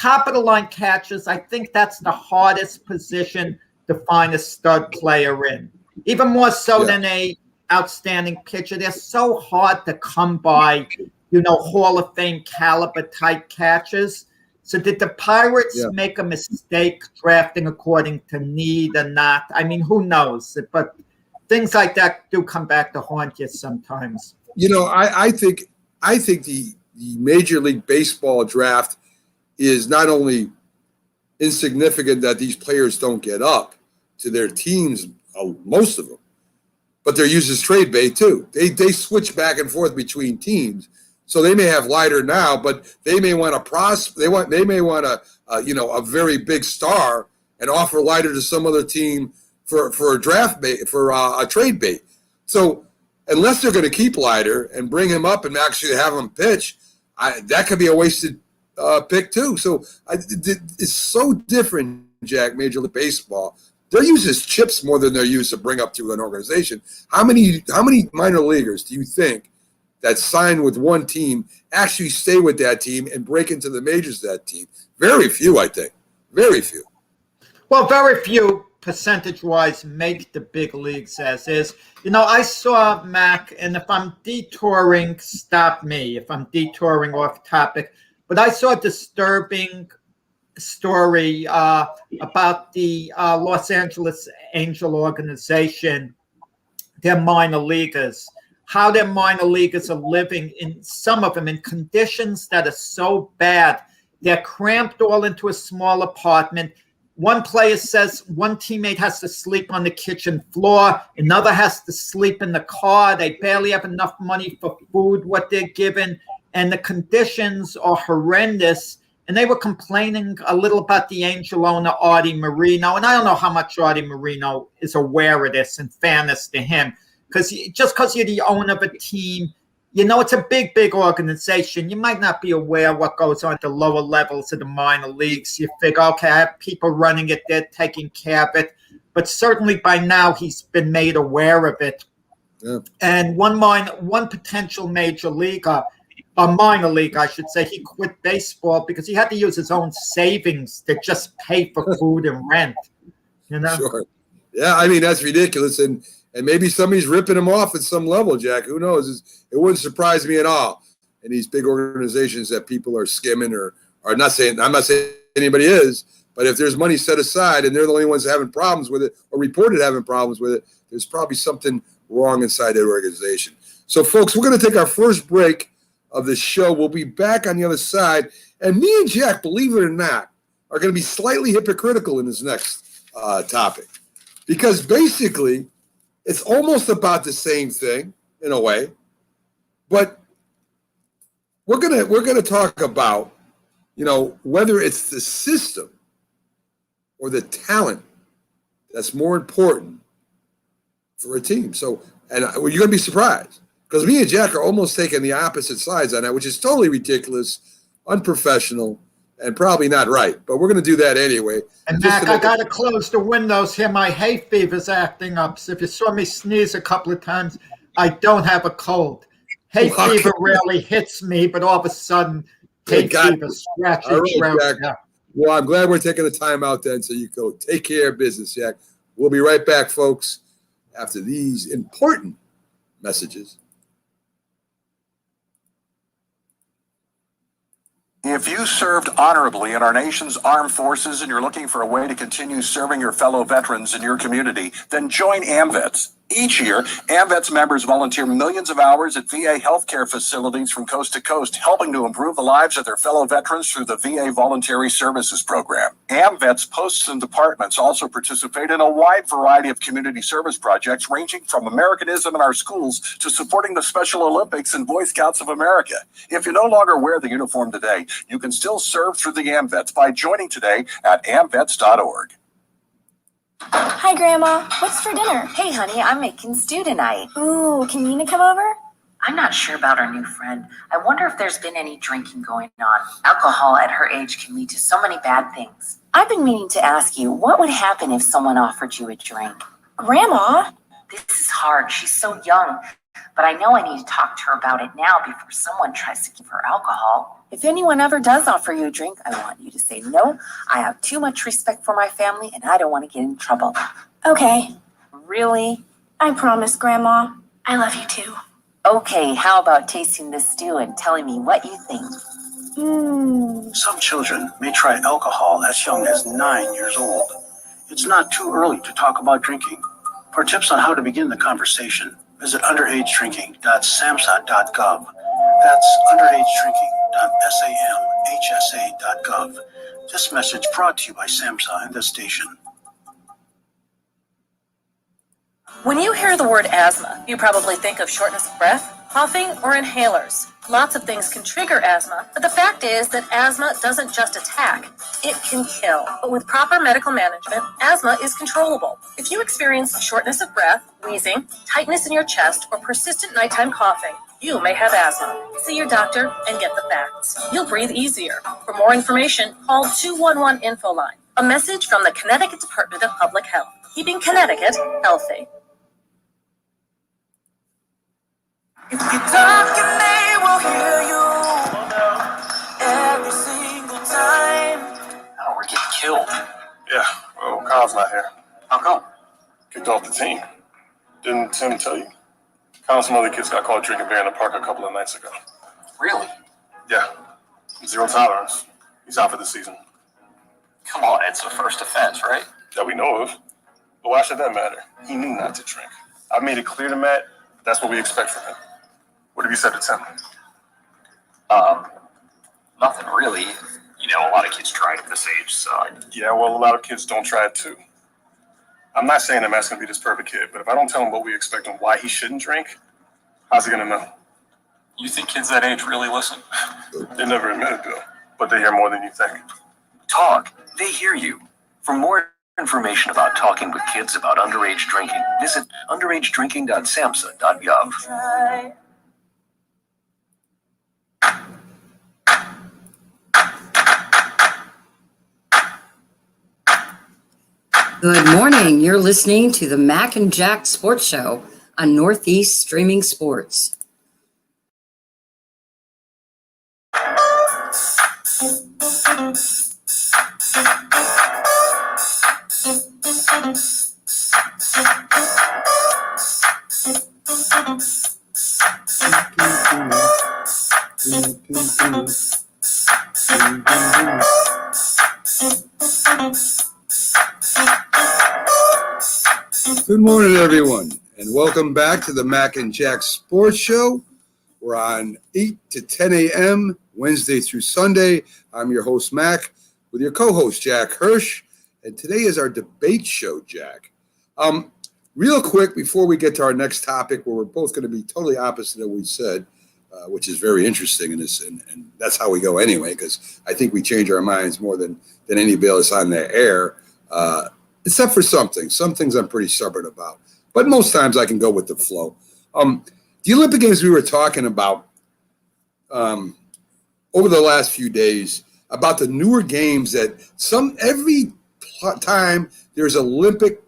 top-of-the-line catchers, I think that's the hardest position to find a stud player in. Even more so than a outstanding pitcher. They're so hard to come by, Hall of Fame caliber type catches. So did the Pirates make a mistake drafting according to need or not? I mean, who knows? But things like that do come back to haunt you sometimes. I think the Major League Baseball draft is not only insignificant that these players don't get up to their teams, most of them, but they're used as trade bait too. They switch back and forth between teams, so they may have Leiter now, but they may want They may want a very big star and offer Leiter to some other team for a draft bait, for a trade bait. So unless they're going to keep Leiter and bring him up and actually have him pitch, that could be a wasted pick too. So it's so different, Jack. Major League Baseball. They're used as chips more than they're used to bring up to an organization. How many minor leaguers do you think that sign with one team actually stay with that team and break into the majors of that team? Very few, I think. Very few. Well, very few percentage-wise make the big leagues as is. I saw, Mac, and if I'm detouring, stop me if I'm detouring off topic, but I saw a disturbing story about the Los Angeles Angel organization, their minor leaguers, how their minor leaguers are living, in some of them in conditions that are so bad. They're cramped all into a small apartment. one player says one teammate has to sleep on the kitchen floor, another has to sleep in the car. They barely have enough money for food, what they're given, and the conditions are horrendous. And they were complaining a little about the Angel owner, Artie Marino. And I don't know how much Artie Marino is aware of this, in fairness to him, because just because you're the owner of a team, you know, it's a big, big organization. You might not be aware of what goes on at the lower levels of the minor leagues. You figure, okay, I have people running it, they're taking care of it. But certainly by now he's been made aware of it. Yeah. And one potential major leaguer, a minor league, I should say, he quit baseball because he had to use his own savings to just pay for food and rent. You know? Sure. Yeah, I mean, that's ridiculous. And maybe somebody's ripping him off at some level, Jack. Who knows? It wouldn't surprise me at all in these big organizations that people are skimming or are not saying. I'm not saying anybody is, but if there's money set aside and they're the only ones having problems with it or reported having problems with it, there's probably something wrong inside that organization. So, folks, we're going to take our first break of the show. We'll be back on the other side. And me and Jack, believe it or not, are going to be slightly hypocritical in this next topic because basically – it's almost about the same thing in a way, but we're gonna talk about, you know, whether it's the system or the talent that's more important for a team. So, and you're gonna be surprised because me and Jack are almost taking the opposite sides on that, which is totally ridiculous, unprofessional, and probably not right, but we're going to do that anyway. And Mac, I got to close the windows here. My hay fever's acting up. So if you saw me sneeze a couple of times, I don't have a cold. Hay fever rarely hits me, but all of a sudden, hay fever, scratchy throat. Yeah. Well, I'm glad we're taking the time out then so you go take care of business, Jack. We'll be right back, folks, after these important messages. If you served honorably in our nation's armed forces and you're looking for a way to continue serving your fellow veterans in your community, then join AMVETS. Each year, AMVETS members volunteer millions of hours at VA healthcare facilities from coast to coast, helping to improve the lives of their fellow veterans through the VA Voluntary Services Program. AMVETS posts and departments also participate in a wide variety of community service projects, ranging from Americanism in our schools to supporting the Special Olympics and Boy Scouts of America. If you no longer wear the uniform today, you can still serve through the AMVETS by joining today at amvets.org. Hi, Grandma. What's for dinner? Hey, honey, I'm making stew tonight. Ooh, can Nina come over? I'm not sure about our new friend. I wonder if there's been any drinking going on. Alcohol at her age can lead to so many bad things. I've been meaning to ask you, what would happen if someone offered you a drink? Grandma? This is hard. She's so young. But I know I need to talk to her about it now before someone tries to give her alcohol. If anyone ever does offer you a drink, I want you to say no. I have too much respect for my family and I don't want to get in trouble. Okay. Really? I promise, Grandma. I love you too. Okay, how about tasting this stew and telling me what you think? Some children may try alcohol as young as 9 years old. It's not too early to talk about drinking. For tips on how to begin the conversation, visit underagedrinking.samhsa.gov. That's underagedrinking.samhsa.gov. This message brought to you by SAMHSA and this station. When you hear the word asthma, you probably think of shortness of breath, coughing, or inhalers. Lots of things can trigger asthma, but the fact is that asthma doesn't just attack, it can kill. But with proper medical management, asthma is controllable. If you experience shortness of breath, wheezing, tightness in your chest, or persistent nighttime coughing, you may have asthma. See your doctor and get the facts. You'll breathe easier. For more information, call 211 Infoline. A message from the Connecticut Department of Public Health, keeping Connecticut healthy. If you talk, and they will hear you every single time. Oh, we're getting killed. Yeah, well, Kyle's not here. How come? Kicked off the team. Didn't Tim tell you? Kyle and some other kids got caught drinking beer in the park a couple of nights ago. Really? Yeah. Zero tolerance. He's out for the season. Come on, it's the first offense, right? That we know of. But why should that matter? He knew not to drink. I made it clear to Matt that's what we expect from him. What have you said to Tim? Nothing really. You know, a lot of kids try it at this age, so. Yeah, well, a lot of kids don't try it too. I'm not saying that Matt's gonna be this perfect kid, but if I don't tell him what we expect and why he shouldn't drink, how's he gonna know? You think kids that age really listen? They never admit it, Bill, but they hear more than you think. Talk. They hear you. For more information about talking with kids about underage drinking, visit underagedrinking.samhsa.gov. Good morning. You're listening to the Mac and Jack Sports Show on Northeast Streaming Sports. Good morning, everyone, and welcome back to the Mac and Jack Sports Show. We're on 8 to 10 a.m. Wednesday through Sunday. I'm your host, Mac, with your co-host, Jack Hirsch, and today is our debate show, Jack. Real quick, before we get to our next topic, where we're both going to be totally opposite of what we said, which is very interesting in this, and that's how we go anyway, because I think we change our minds more than anybody else on the air. Except for some things. Some things I'm pretty stubborn about. But most times I can go with the flow. The Olympic Games we were talking about over the last few days, about the newer games that every time there's Olympic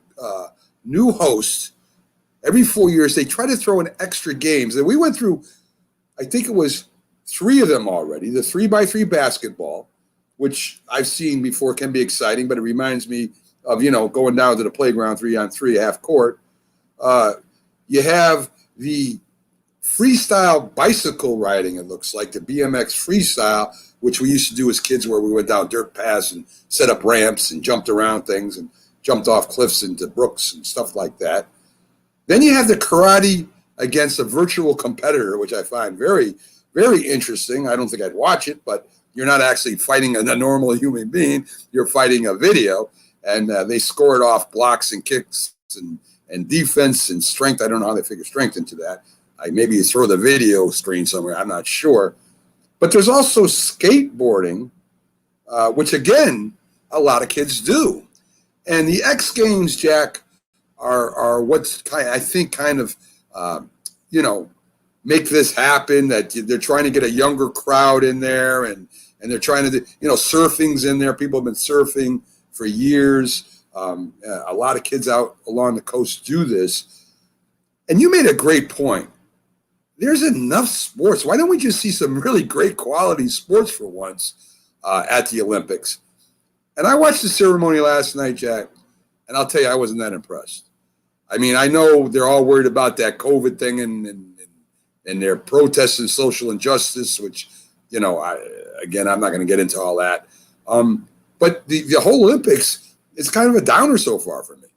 new host, every 4 years, they try to throw in extra games. And we went through, I think it was 3 of them already. The 3x3 basketball, which I've seen before, can be exciting, but it reminds me of, going down to the playground 3-on-3, half court. You have the freestyle bicycle riding, it looks like, the BMX freestyle, which we used to do as kids, where we went down dirt paths and set up ramps and jumped around things and jumped off cliffs into brooks and stuff like that. Then you have the karate against a virtual competitor, which I find very, very interesting. I don't think I'd watch it, but you're not actually fighting a normal human being. You're fighting a video. And they score it off blocks and kicks and defense and strength. I don't know how they figure strength into that. Maybe you throw the video screen somewhere. I'm not sure. But there's also skateboarding, which, again, a lot of kids do. And the X Games, Jack, are what's I think kind of, make this happen, that they're trying to get a younger crowd in there. And they're trying to, surfing's in there. People have been surfing for years. A lot of kids out along the coast do this. And you made a great point. There's enough sports. Why don't we just see some really great quality sports for once at the Olympics? And I watched the ceremony last night, Jack, and I'll tell you, I wasn't that impressed. I mean, I know they're all worried about that COVID thing and their protests and social injustice, which, I'm not going to get into all that. But the whole Olympics is kind of a downer so far for me.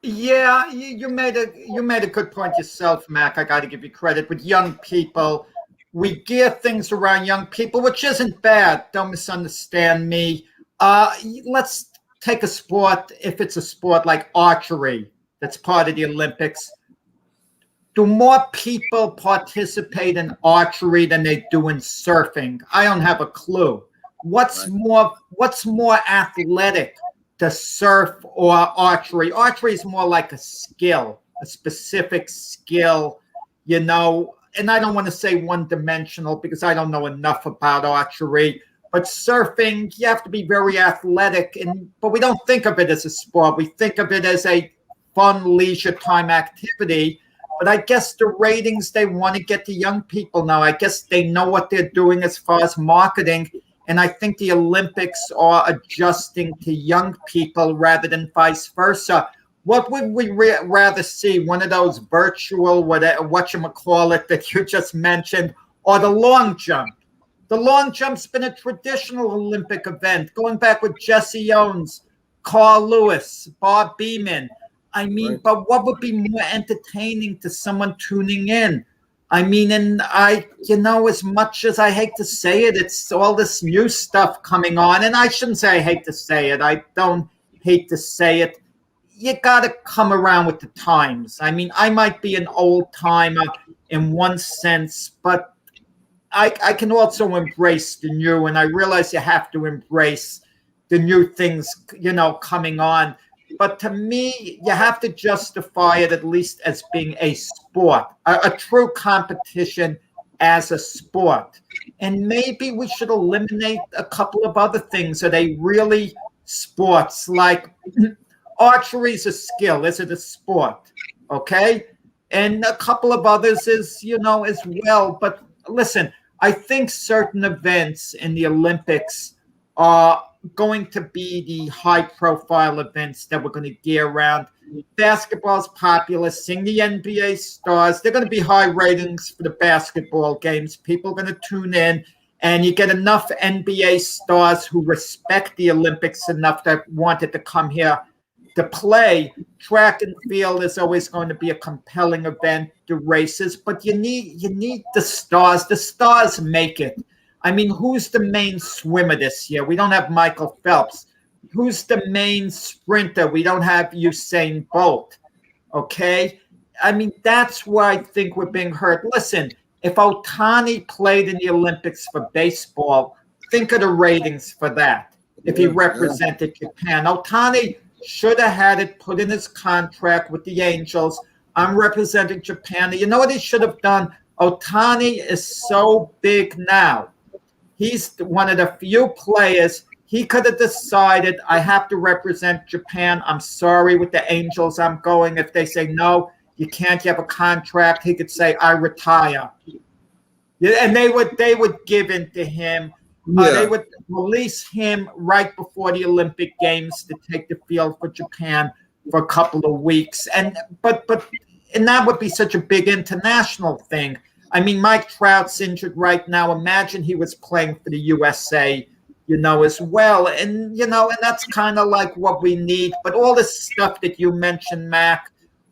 Yeah, you made a good point yourself, Mac. I got to give you credit. With young people, we gear things around young people, which isn't bad. Don't misunderstand me. Let's take a sport. If it's a sport like archery, that's part of the Olympics. Do more people participate in archery than they do in surfing? I don't have a clue. What's more athletic, to surf or archery? Archery is more like a skill, a specific skill, and I don't want to say one-dimensional because I don't know enough about archery. But surfing, you have to be very athletic, but we don't think of it as a sport. We think of it as a fun leisure time activity. But I guess the ratings they want to get to young people now, I guess they know what they're doing as far as marketing. And I think the Olympics are adjusting to young people rather than vice versa. What would we rather see? One of those virtual, whatchamacallit that you just mentioned, or the long jump? The long jump's been a traditional Olympic event, going back with Jesse Owens, Carl Lewis, Bob Beamon. I mean, right. But what would be more entertaining to someone tuning in? I mean, and as much as I hate to say it, it's all this new stuff coming on. And I shouldn't say I hate to say it. I don't hate to say it. You got to come around with the times. I mean, I might be an old timer in one sense, but I can also embrace the new. And I realize you have to embrace the new things, coming on. But to me, you have to justify it at least as being a sport, a true competition as a sport. And maybe we should eliminate a couple of other things. Are they really sports? Like archery is a skill. Is it a sport? Okay. And a couple of others is, as well. But listen, I think certain events in the Olympics are going to be the high-profile events that we're going to gear around. Basketball's popular, seeing the NBA stars. They're going to be high ratings for the basketball games. People are going to tune in, and you get enough NBA stars who respect the Olympics enough that wanted to come here to play. Track and field is always going to be a compelling event, the races, but you need the stars. The stars make it. I mean, who's the main swimmer this year? We don't have Michael Phelps. Who's the main sprinter? We don't have Usain Bolt. Okay? I mean, that's why I think we're being hurt. Listen, if Ohtani played in the Olympics for baseball, think of the ratings for that if he represented Japan. Ohtani should have had it put in his contract with the Angels. I'm representing Japan. You know what he should have done? Ohtani is so big now. He's one of the few players. He could have decided, I have to represent Japan. I'm sorry, with the Angels I'm going. If they say, no, you can't, you have a contract, he could say, I retire. Yeah, and they would give in to him. They would release him right before the Olympic Games to take the field for Japan for a couple of weeks. And that would be such a big international thing. I mean, Mike Trout's injured right now. Imagine he was playing for the USA, as well. And, and that's kind of like what we need. But all this stuff that you mentioned, Mac,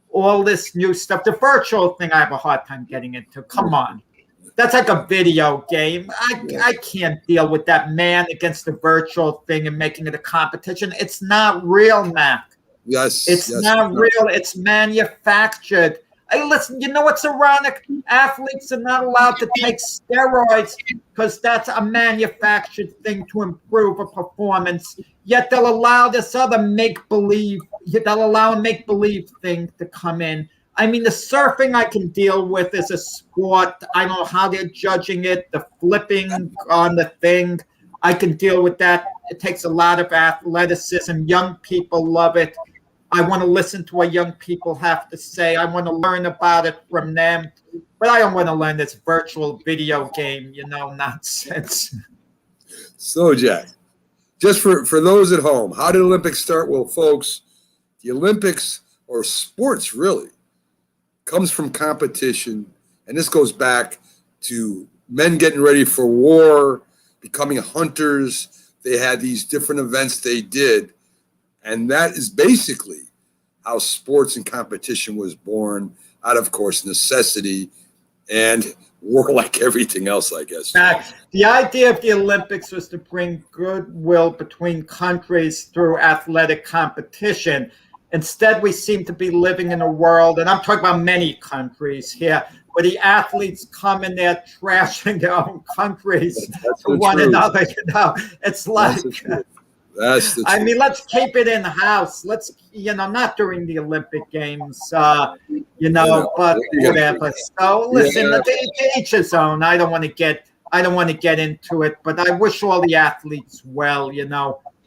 all this new stuff, the virtual thing I have a hard time getting into. Come on. That's like a video game. I can't deal with that man against the virtual thing and making it a competition. It's not real, Mac. Yes. It's not real. It's manufactured. Hey, listen, you know what's ironic? Athletes are not allowed to take steroids because that's a manufactured thing to improve a performance. Yet they'll allow this other make-believe, they'll allow a make-believe thing to come in. I mean, the surfing I can deal with is a sport. I don't know how they're judging it. The flipping on the thing, I can deal with that. It takes a lot of athleticism. Young people love it. I want to listen to what young people have to say. I want to learn about it from them. But I don't want to learn this virtual video game, nonsense. So, Jack, just for those at home, how did the Olympics start? Well, folks, the Olympics, or sports really, comes from competition. And this goes back to men getting ready for war, becoming hunters. They had these different events they did. And that is basically how sports and competition was born out of course, necessity and war like everything else, I guess. The idea of the Olympics was to bring goodwill between countries through athletic competition. Instead, we seem to be living in a world, and I'm talking about many countries here, where the athletes come in there trashing their own countries to one another. It's like... That's the truth. I mean, let's keep it in the house. Let's, not during the Olympic Games, but whatever. So listen, to each his own. I don't want to get into it, but I wish all the athletes well.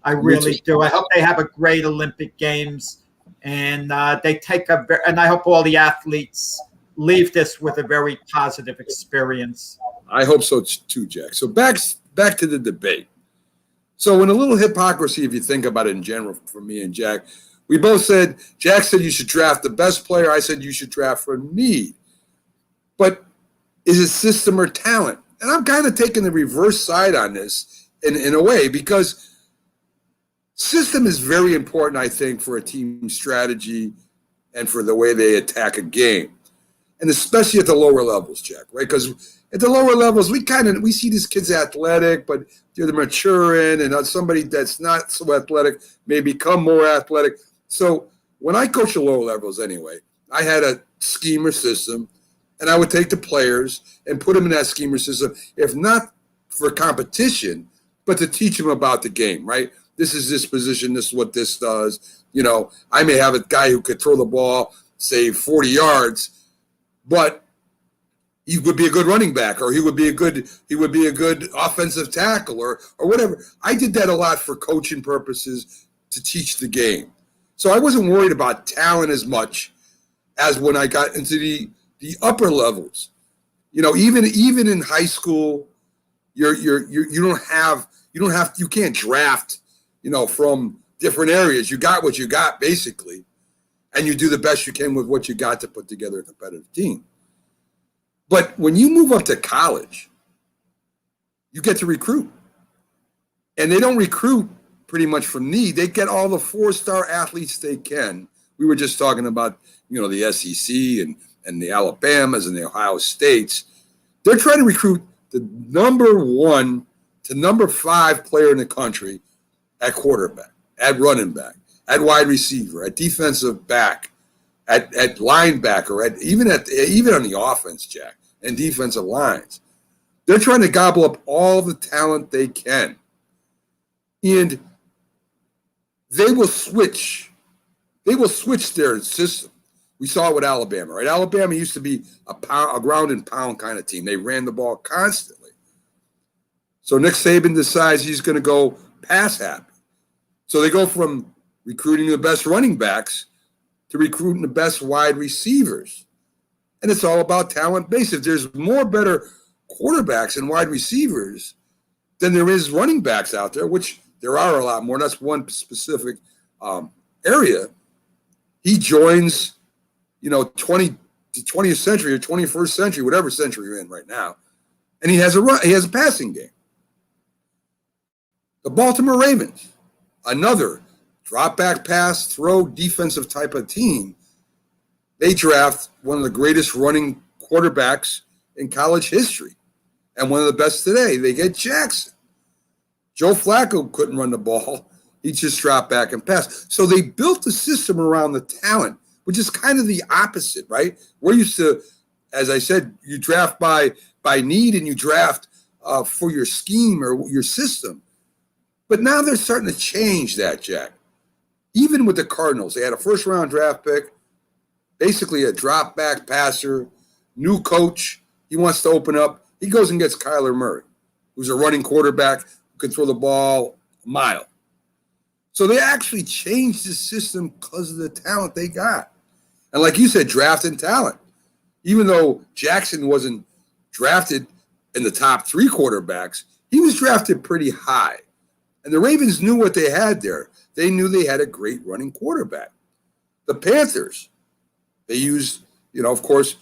I really do. I hope they have a great Olympic Games, and they take and I hope all the athletes leave this with a very positive experience. I hope so too, Jack. So back to the debate. So in a little hypocrisy, if you think about it in general, for me and Jack, we both said, Jack said you should draft the best player. I said you should draft for need. But is it system or talent? And I'm kind of taking the reverse side on this in a way, because system is very important, I think, for a team strategy and for the way they attack a game. and especially at the lower levels, Jack, right? Because at the lower levels, we see these kids athletic, but they're maturing, and somebody that's not so athletic may become more athletic. So when I coach the lower levels anyway, I had a schemer system, and I would take the players and put them in that schemer system, if not for competition, but to teach them about the game, right? This is this position, this is what this does. I may have a guy who could throw the ball, say 40 yards, but he would be a good running back, or he would be a good offensive tackle, or whatever. I did that a lot for coaching purposes to teach the game. So I wasn't worried about talent as much as when I got into the upper levels. Even in high school, you can't draft, from different areas. You got what you got basically, and you do the best you can with what you got to put together a competitive team. But when you move up to college, you get to recruit. And they don't recruit pretty much from need. They get all the 4-star athletes they can. We were just talking about, the SEC and the Alabamas and the Ohio States. They're trying to recruit the number 1 to number 5 player in the country at quarterback, at running back, at wide receiver, at defensive back, at linebacker, even on the offense, Jack, and defensive lines. They're trying to gobble up all the talent they can. And they will switch their system. We saw it with Alabama, right? Alabama used to be a ground and pound kind of team. They ran the ball constantly. So Nick Saban decides he's going to go pass happy. So they go from recruiting the best running backs to recruiting the best wide receivers. And it's all about talent based. If there's more better quarterbacks and wide receivers than there is running backs out there, which there are a lot more, that's one specific area, he joins, 20th century or 21st century, whatever century you're in right now, and he has a passing game. The Baltimore Ravens, another drop back pass, throw defensive type of team. They draft one of the greatest running quarterbacks in college history and one of the best today. They get Jackson. Joe Flacco couldn't run the ball. He just dropped back and passed. So they built the system around the talent, which is kind of the opposite, right? We're used to, as I said, you draft by need and you draft for your scheme or your system. But now they're starting to change that, Jack. Even with the Cardinals, they had a first-round draft pick, basically a drop-back passer, new coach. He wants to open up. He goes and gets Kyler Murray, who's a running quarterback who can throw the ball a mile. So they actually changed the system because of the talent they got. And like you said, drafting talent. Even though Jackson wasn't drafted in the top 3 quarterbacks, he was drafted pretty high. And the Ravens knew what they had there. They knew they had a great running quarterback. The Panthers, they used, of course,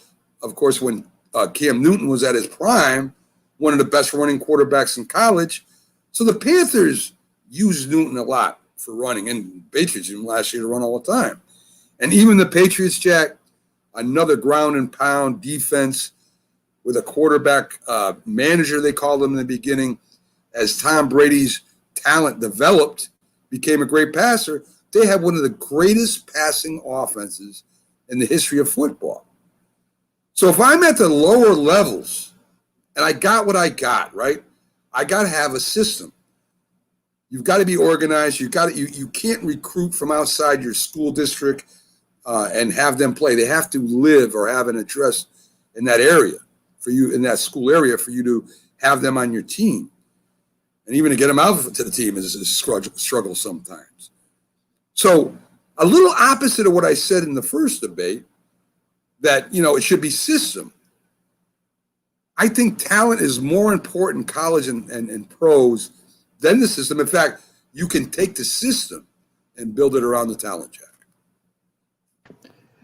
when Cam Newton was at his prime, one of the best running quarterbacks in college. So the Panthers used Newton a lot for running, and Patriots used him last year to run all the time. And even the Patriots, Jack, another ground and pound defense with a quarterback manager, they called him in the beginning, as Tom Brady's talent developed, became a great passer. They have one of the greatest passing offenses in the history of football. So if I'm at the lower levels and I got what I got, right, I got to have a system. You've got to be organized. You can't recruit from outside your school district and have them play. They have to live or have an address in that area for you, in that school area, for you to have them on your team. And even to get them out to the team is a struggle sometimes. So a little opposite of what I said in the first debate, that, it should be system. I think talent is more important in college and pros than the system. In fact, you can take the system and build it around the talent, Jack.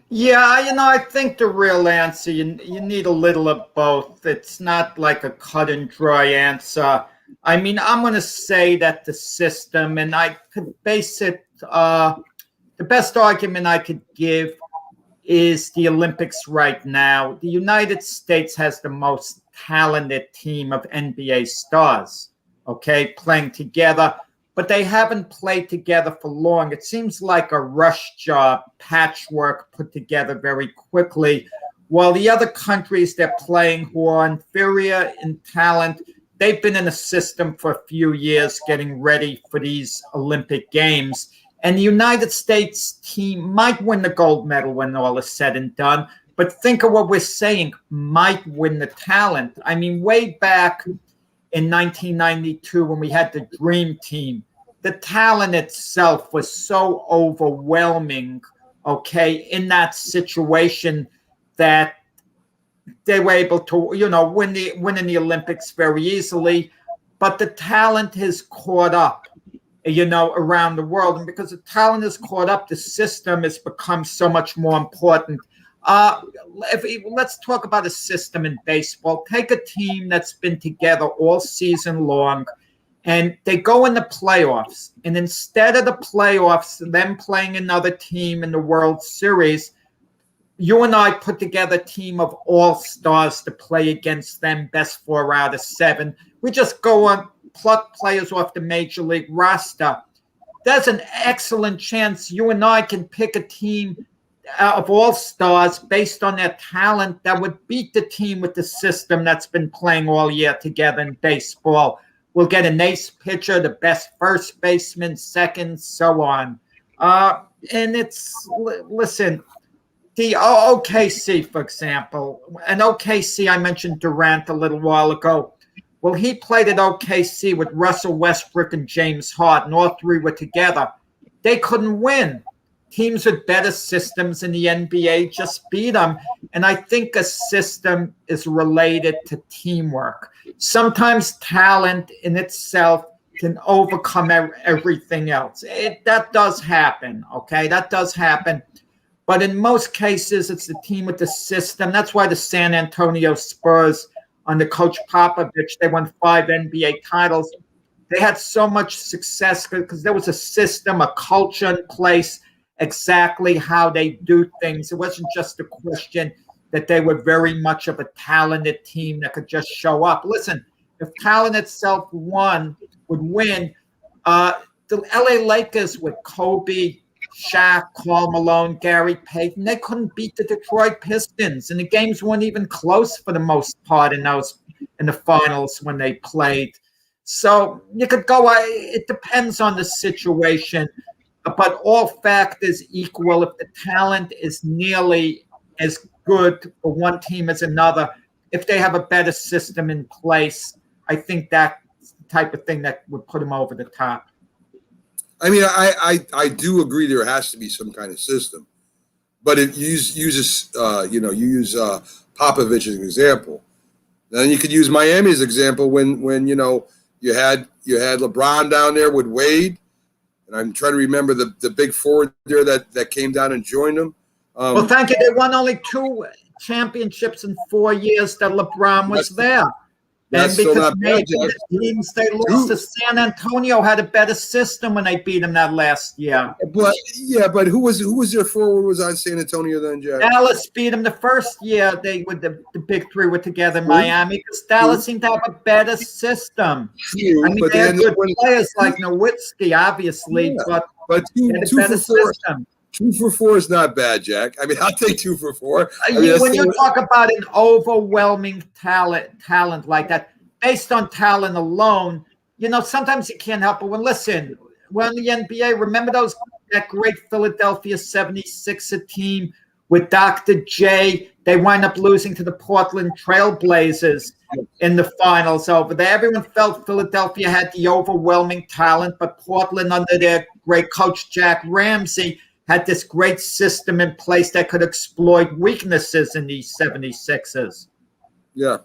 Yeah, I think the real answer, you need a little of both. It's not like a cut and dry answer. I'm going to say that the system, and I could base it, the best argument I could give is the Olympics right now. The United States has the most talented team of NBA stars, okay, playing together, but they haven't played together for long. It seems like a rush job, patchwork put together very quickly, while the other countries they're playing who are inferior in talent, they've been in a system for a few years getting ready for these Olympic Games. And the United States team might win the gold medal when all is said and done. But think of what we're saying, might win the talent. I mean, way back in 1992 when we had the Dream Team, the talent itself was so overwhelming, okay, in that situation that they were able to, win in the Olympics very easily. But the talent has caught up, around the world. And because the talent is caught up, the system has become so much more important. Let's talk about a system in baseball. Take a team that's been together all season long, and they go in the playoffs. And instead of the playoffs, them playing another team in the World Series, you and I put together a team of all-stars to play against them, best 4 out of 7. We just go on, pluck players off the major league roster. There's an excellent chance you and I can pick a team of all-stars based on their talent that would beat the team with the system that's been playing all year together in baseball. We'll get an ace pitcher, the best first baseman, second, so on. And listen, the OKC, for example, and OKC, I mentioned Durant a little while ago. Well, he played at OKC with Russell Westbrook and James Harden. All three were together. They couldn't win. Teams with better systems in the NBA just beat them. And I think a system is related to teamwork. Sometimes talent in itself can overcome everything else. That does happen, okay? That does happen. But in most cases, it's the team with the system. That's why the San Antonio Spurs, under Coach Popovich, they won 5 NBA titles. They had so much success because there was a system, a culture in place, exactly how they do things. It wasn't just a question that they were very much of a talented team that could just show up. Listen, if talent itself would win, the LA Lakers with Kobe, Shaq, Karl Malone, Gary Payton, they couldn't beat the Detroit Pistons, and the games weren't even close for the most part in the finals when they played. So you could go, it depends on the situation, but all factors equal. If the talent is nearly as good for one team as another, if they have a better system in place, I think that's the type of thing that would put them over the top. I mean, I do agree there has to be some kind of system, but if you use Popovich as an example, then you could use Miami as an example when you had LeBron down there with Wade, and I'm trying to remember the big forward there that came down and joined them. Well, thank you. They won only 2 championships in 4 years that LeBron was there. And because maybe the teams they lost to San Antonio had a better system when they beat them that last year. But who was their forward was on San Antonio then, Jack? Dallas beat them the first year the big three were together in Miami because Dallas seemed to have a better system. True, I mean, they had good players like Nowitzki, obviously, but they had a better system. 2 for 4 is not bad, Jack. I mean, I'll take 2 for 4. When you talk about an overwhelming talent like that, based on talent alone, sometimes you can't help it. We're in the NBA. Remember that great Philadelphia 76er team with Dr. J? They wind up losing to the Portland Trailblazers in the finals over there. Everyone felt Philadelphia had the overwhelming talent, but Portland, under their great coach Jack Ramsey, had this great system in place that could exploit weaknesses in these 76ers. Yeah.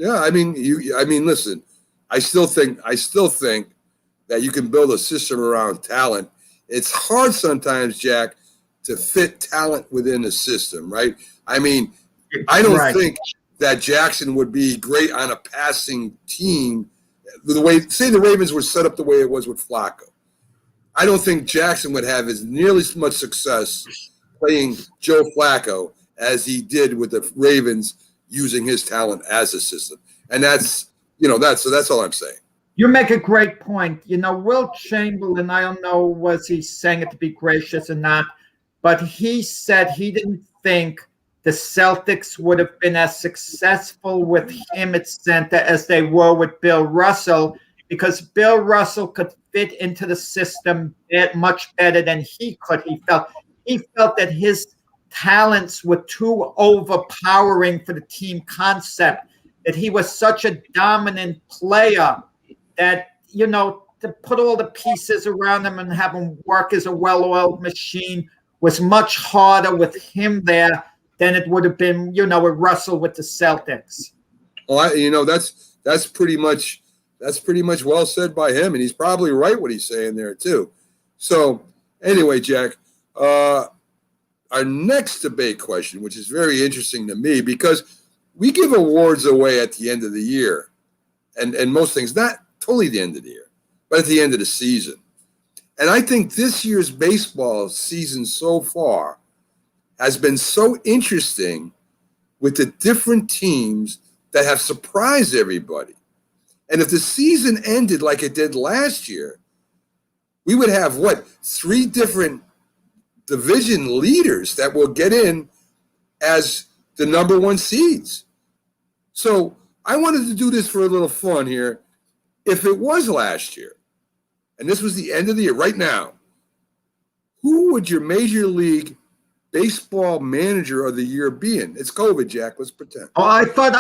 I mean, listen. I still think that you can build a system around talent. It's hard sometimes, Jack, to fit talent within the system, right? I mean, I don't think that Jackson would be great on a passing team. Say the Ravens were set up the way it was with Flacco. I don't think Jackson would have nearly as much success playing Joe Flacco as he did with the Ravens using his talent as a system. And that's all I'm saying. You make a great point. Will Chamberlain, I don't know, was he saying it to be gracious or not, but he said he didn't think the Celtics would have been as successful with him at center as they were with Bill Russell, because Bill Russell could fit into the system much better than he could. He felt that his talents were too overpowering for the team concept, that he was such a dominant player that, to put all the pieces around him and have him work as a well-oiled machine was much harder with him there than it would have been, with Russell with the Celtics. Well, that's pretty much well said by him, and he's probably right what he's saying there too. So anyway, Jack, our next debate question, which is very interesting to me, because we give awards away at the end of the year, and most things, not totally the end of the year, but at the end of the season. And I think this year's baseball season so far has been so interesting with the different teams that have surprised everybody. And if the season ended like it did last year, we would have, 3 different division leaders that will get in as the number 1 seeds. So I wanted to do this for a little fun here. If it was last year, and this was the end of the year, right now, who would your Major League Baseball Manager of the Year be in? It's COVID, Jack. Let's pretend. Oh, I thought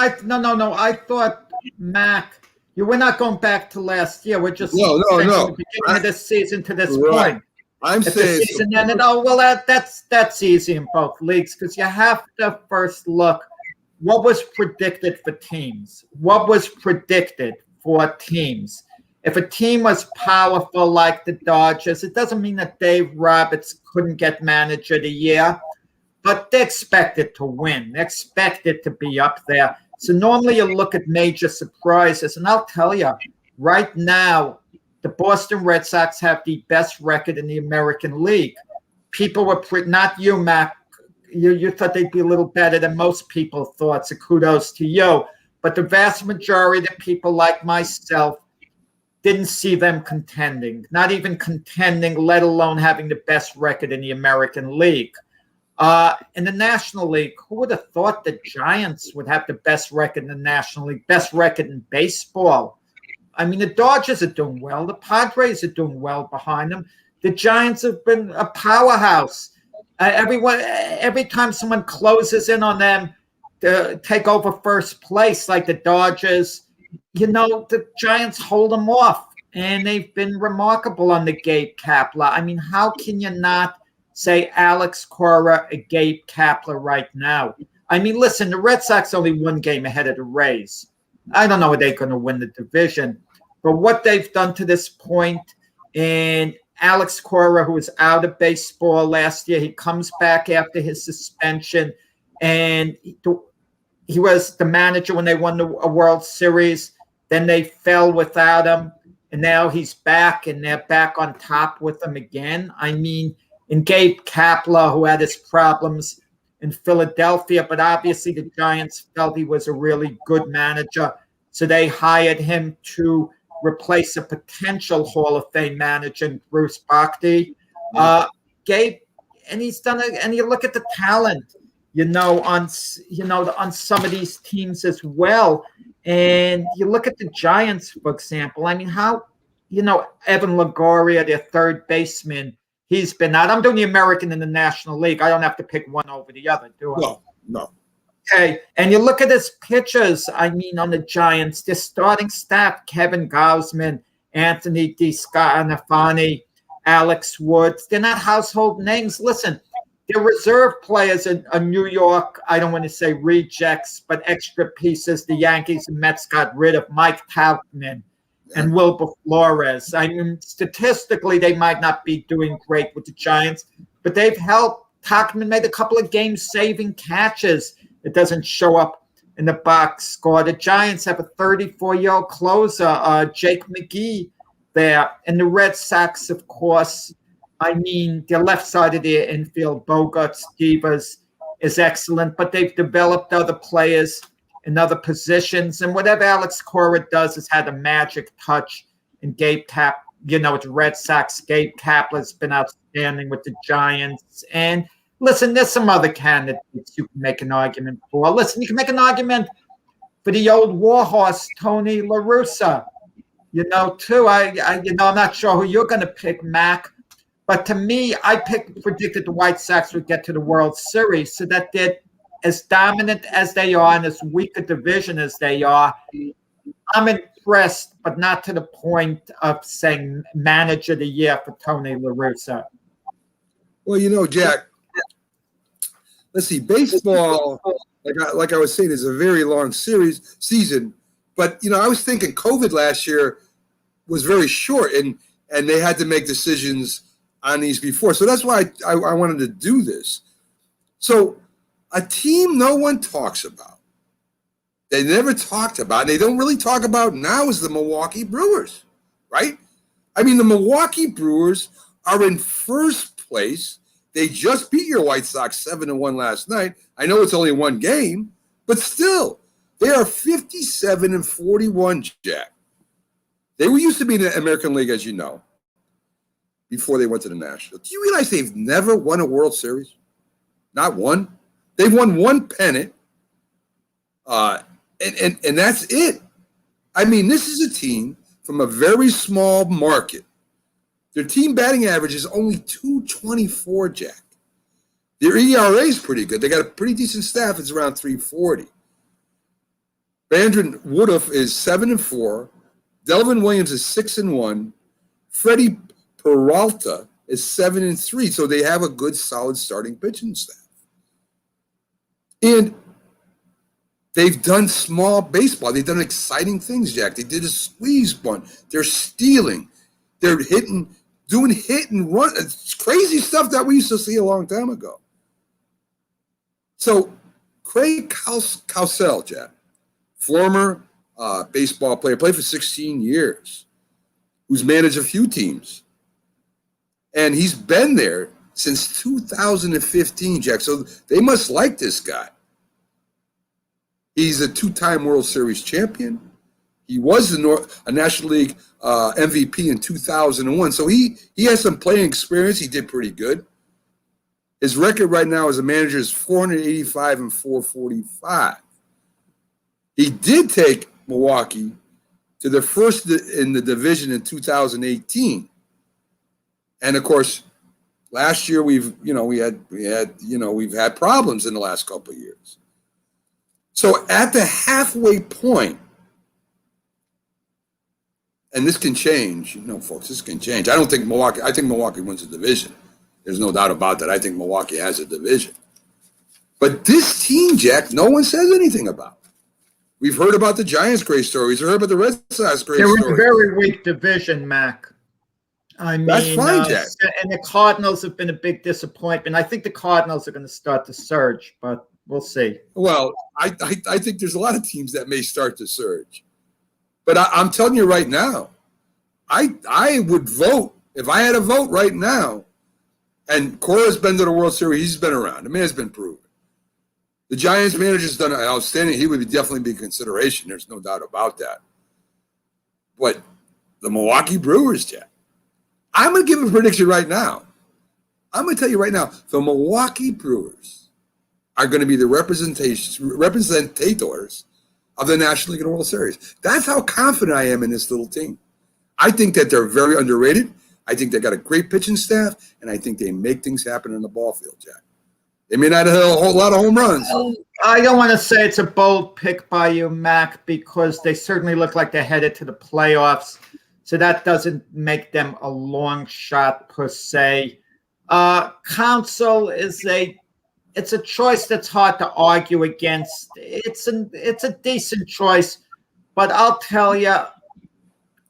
Mac, we're not going back to last year. We're just no. the beginning of this season to this point. I'm saying the season ended. That's easy in both leagues, because you have to first look what was predicted for teams. What was predicted for teams? If a team was powerful like the Dodgers, it doesn't mean that Dave Roberts couldn't get Manager of the Year, but they expected to win. They expected to be up there. So normally you look at major surprises, and I'll tell you, right now, the Boston Red Sox have the best record in the American League. People were not you, Mac. You thought they'd be a little better than most people thought, so kudos to you. But the vast majority of people like myself didn't see them contending, not even contending, let alone having the best record in the American League. In the National League, who would have thought the Giants would have the best record in the National League, best record in baseball? I mean, the Dodgers are doing well. The Padres are doing well behind them. The Giants have been a powerhouse. Every time someone closes in on them to take over first place, like the Dodgers, the Giants hold them off, and they've been remarkable under Gabe Kapler. I mean, how can you not say Alex Cora or Gabe Kapler right now? I mean, listen, the Red Sox only 1 game ahead of the Rays. I don't know if they're going to win the division, but what they've done to this point, and Alex Cora, who was out of baseball last year, he comes back after his suspension, and he was the manager when they won a World Series. Then they fell without him, and now he's back, and they're back on top with him again. I mean, and Gabe Kapler, who had his problems in Philadelphia, but obviously the Giants felt he was a really good manager, so they hired him to replace a potential Hall of Fame manager, Bruce Bochy. Gabe, and he's done it. And you look at the talent, on some of these teams as well. And you look at the Giants, for example. I mean, how, Evan Longoria, their third baseman, he's been out. I'm doing the American and the National League. I don't have to pick one over the other, do I? No. Okay, and you look at his pitchers, on the Giants, their starting staff, Kevin Gausman, Anthony DeSclafani, Alex Woods, they're not household names. Listen, their reserve players are New York, I don't want to say rejects, but extra pieces. The Yankees and Mets got rid of Mike Tauchman and Wilbur Flores. I mean, statistically, they might not be doing great with the Giants, but they've helped. Tauchman made a couple of game-saving catches. It doesn't show up in the box score. The Giants have a 34-year-old closer, Jake McGee, there. And the Red Sox, of course, their left side of their infield, Bogarts, Devers, is excellent, but they've developed other players in other positions. And whatever Alex Cora does has had a magic touch. And Gabe Cap, with the Red Sox, Gabe Kapler's been outstanding with the Giants. And listen, there's some other candidates you can make an argument for. Listen, you can make an argument for the old warhorse, Tony La Russa. Too. I'm not sure who you're going to pick, Mac. But to me, I predicted the White Sox would get to the World Series, so that they're as dominant as they are and as weak a division as they are. I'm impressed, but not to the point of saying manager of the year for Tony La Russa. Well, Jack, let's see, baseball, like I was saying, is a very long season. But, I was thinking COVID last year was very short, and they had to make decisions on these before. So that's why I wanted to do this. So a team no one talks about, they never talked about, and they don't really talk about now, is the Milwaukee Brewers, right? I mean, the Milwaukee Brewers are in first place. They just beat your White Sox 7-1 last night. I know it's only one game, but still, they are 57-41, Jack. They used to be in the American League, as you know, before they went to the National. Do you realize they've never won a World Series? Not one. They've won one pennant, and that's it. I mean, this is a team from a very small market. Their team batting average is only .224, Jack. Their ERA is pretty good. They got a pretty decent staff. It's around .340. Brandon Woodruff is 7-4. Delvin Williams is 6-1. Freddie Peralta is 7-3. So they have a good, solid starting pitching staff. And they've done small baseball. They've done exciting things, Jack. They did a squeeze bunt. They're stealing. They're doing hit and run. It's crazy stuff that we used to see a long time ago. So Craig Counsell, Jack, former baseball player, played for 16 years, who's managed a few teams. And he's been there since 2015, Jack. So they must like this guy. He's a two-time World Series champion. He was a National League MVP in 2001. So he has some playing experience. He did pretty good. His record right now as a manager is 485-445. He did take Milwaukee to the first in the division in 2018. And of course, last year we've had problems in the last couple of years. So at the halfway point, and this can change, folks, this can change. I think Milwaukee wins the division. There's no doubt about that. I think Milwaukee has a division. But this team, Jack, no one says anything about. We've heard about the Giants' great stories. We've heard about the Red Sox great stories. They're a very weak division, Mac. I mean, that's fine, Jack. And the Cardinals have been a big disappointment. I think the Cardinals are going to start to surge, but we'll see. Well, I think there's a lot of teams that may start to surge. But I'm telling you right now, I would vote, if I had a vote right now, and Cora's been to the World Series, he's been around. The man's been proven. The Giants manager's done an outstanding. He would definitely be consideration. There's no doubt about that. But the Milwaukee Brewers, Jack, I'm going to give a prediction right now. I'm going to tell you right now, the Milwaukee Brewers are going to be the representators of the National League and World Series. That's how confident I am in this little team. I think that they're very underrated. I think they got a great pitching staff, and I think they make things happen in the ball field, Jack. They may not have a whole lot of home runs. I don't want to say it's a bold pick by you, Mac, because they certainly look like they're headed to the playoffs. So that doesn't make them a long shot per se. Counsell is it's a choice that's hard to argue against. It's a decent choice, but I'll tell you,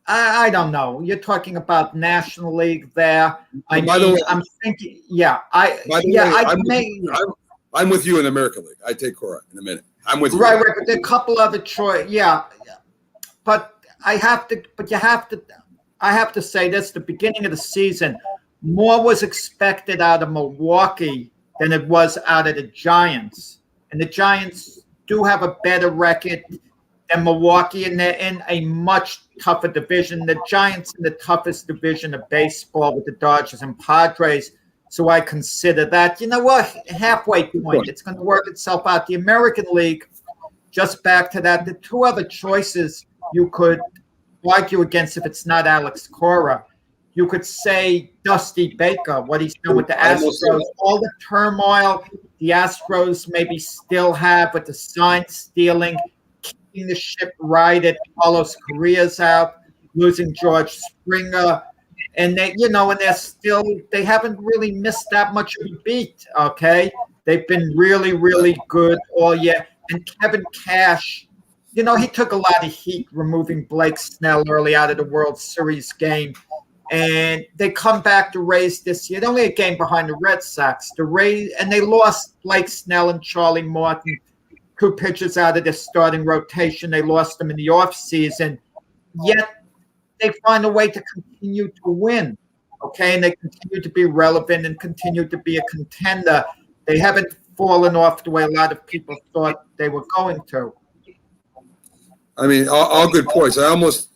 I don't know. You're talking about National League there. I'm thinking, I'm with you in the American League. I take Cora in a minute. I'm with you. Right. But there are a couple other choices. Yeah, but I have to say this: the beginning of the season, more was expected out of Milwaukee than it was out of the Giants. And the Giants do have a better record than Milwaukee, and they're in a much tougher division. The Giants in the toughest division of baseball with the Dodgers and Padres. So I consider that, you know what, halfway point. It's going to work itself out. The American League, just back to that, the two other choices you could argue against if it's not Alex Cora. You could say Dusty Baker, what he's done with the Astros, all the turmoil the Astros maybe still have with the sign stealing, keeping the ship righted, Carlos Correa's out, losing George Springer. And they, you know, and they haven't really missed that much of a beat. Okay. They've been really, really good all year. And Kevin Cash, you know, he took a lot of heat removing Blake Snell early out of the World Series game. And they come back to Rays this year. They're only a game behind the Red Sox. The Rays, and they lost Blake Snell and Charlie Morton, two pitchers out of their starting rotation. They lost them in the offseason. Yet they find a way to continue to win, okay? And they continue to be relevant and continue to be a contender. They haven't fallen off the way a lot of people thought they were going to. I mean, all good points. I almost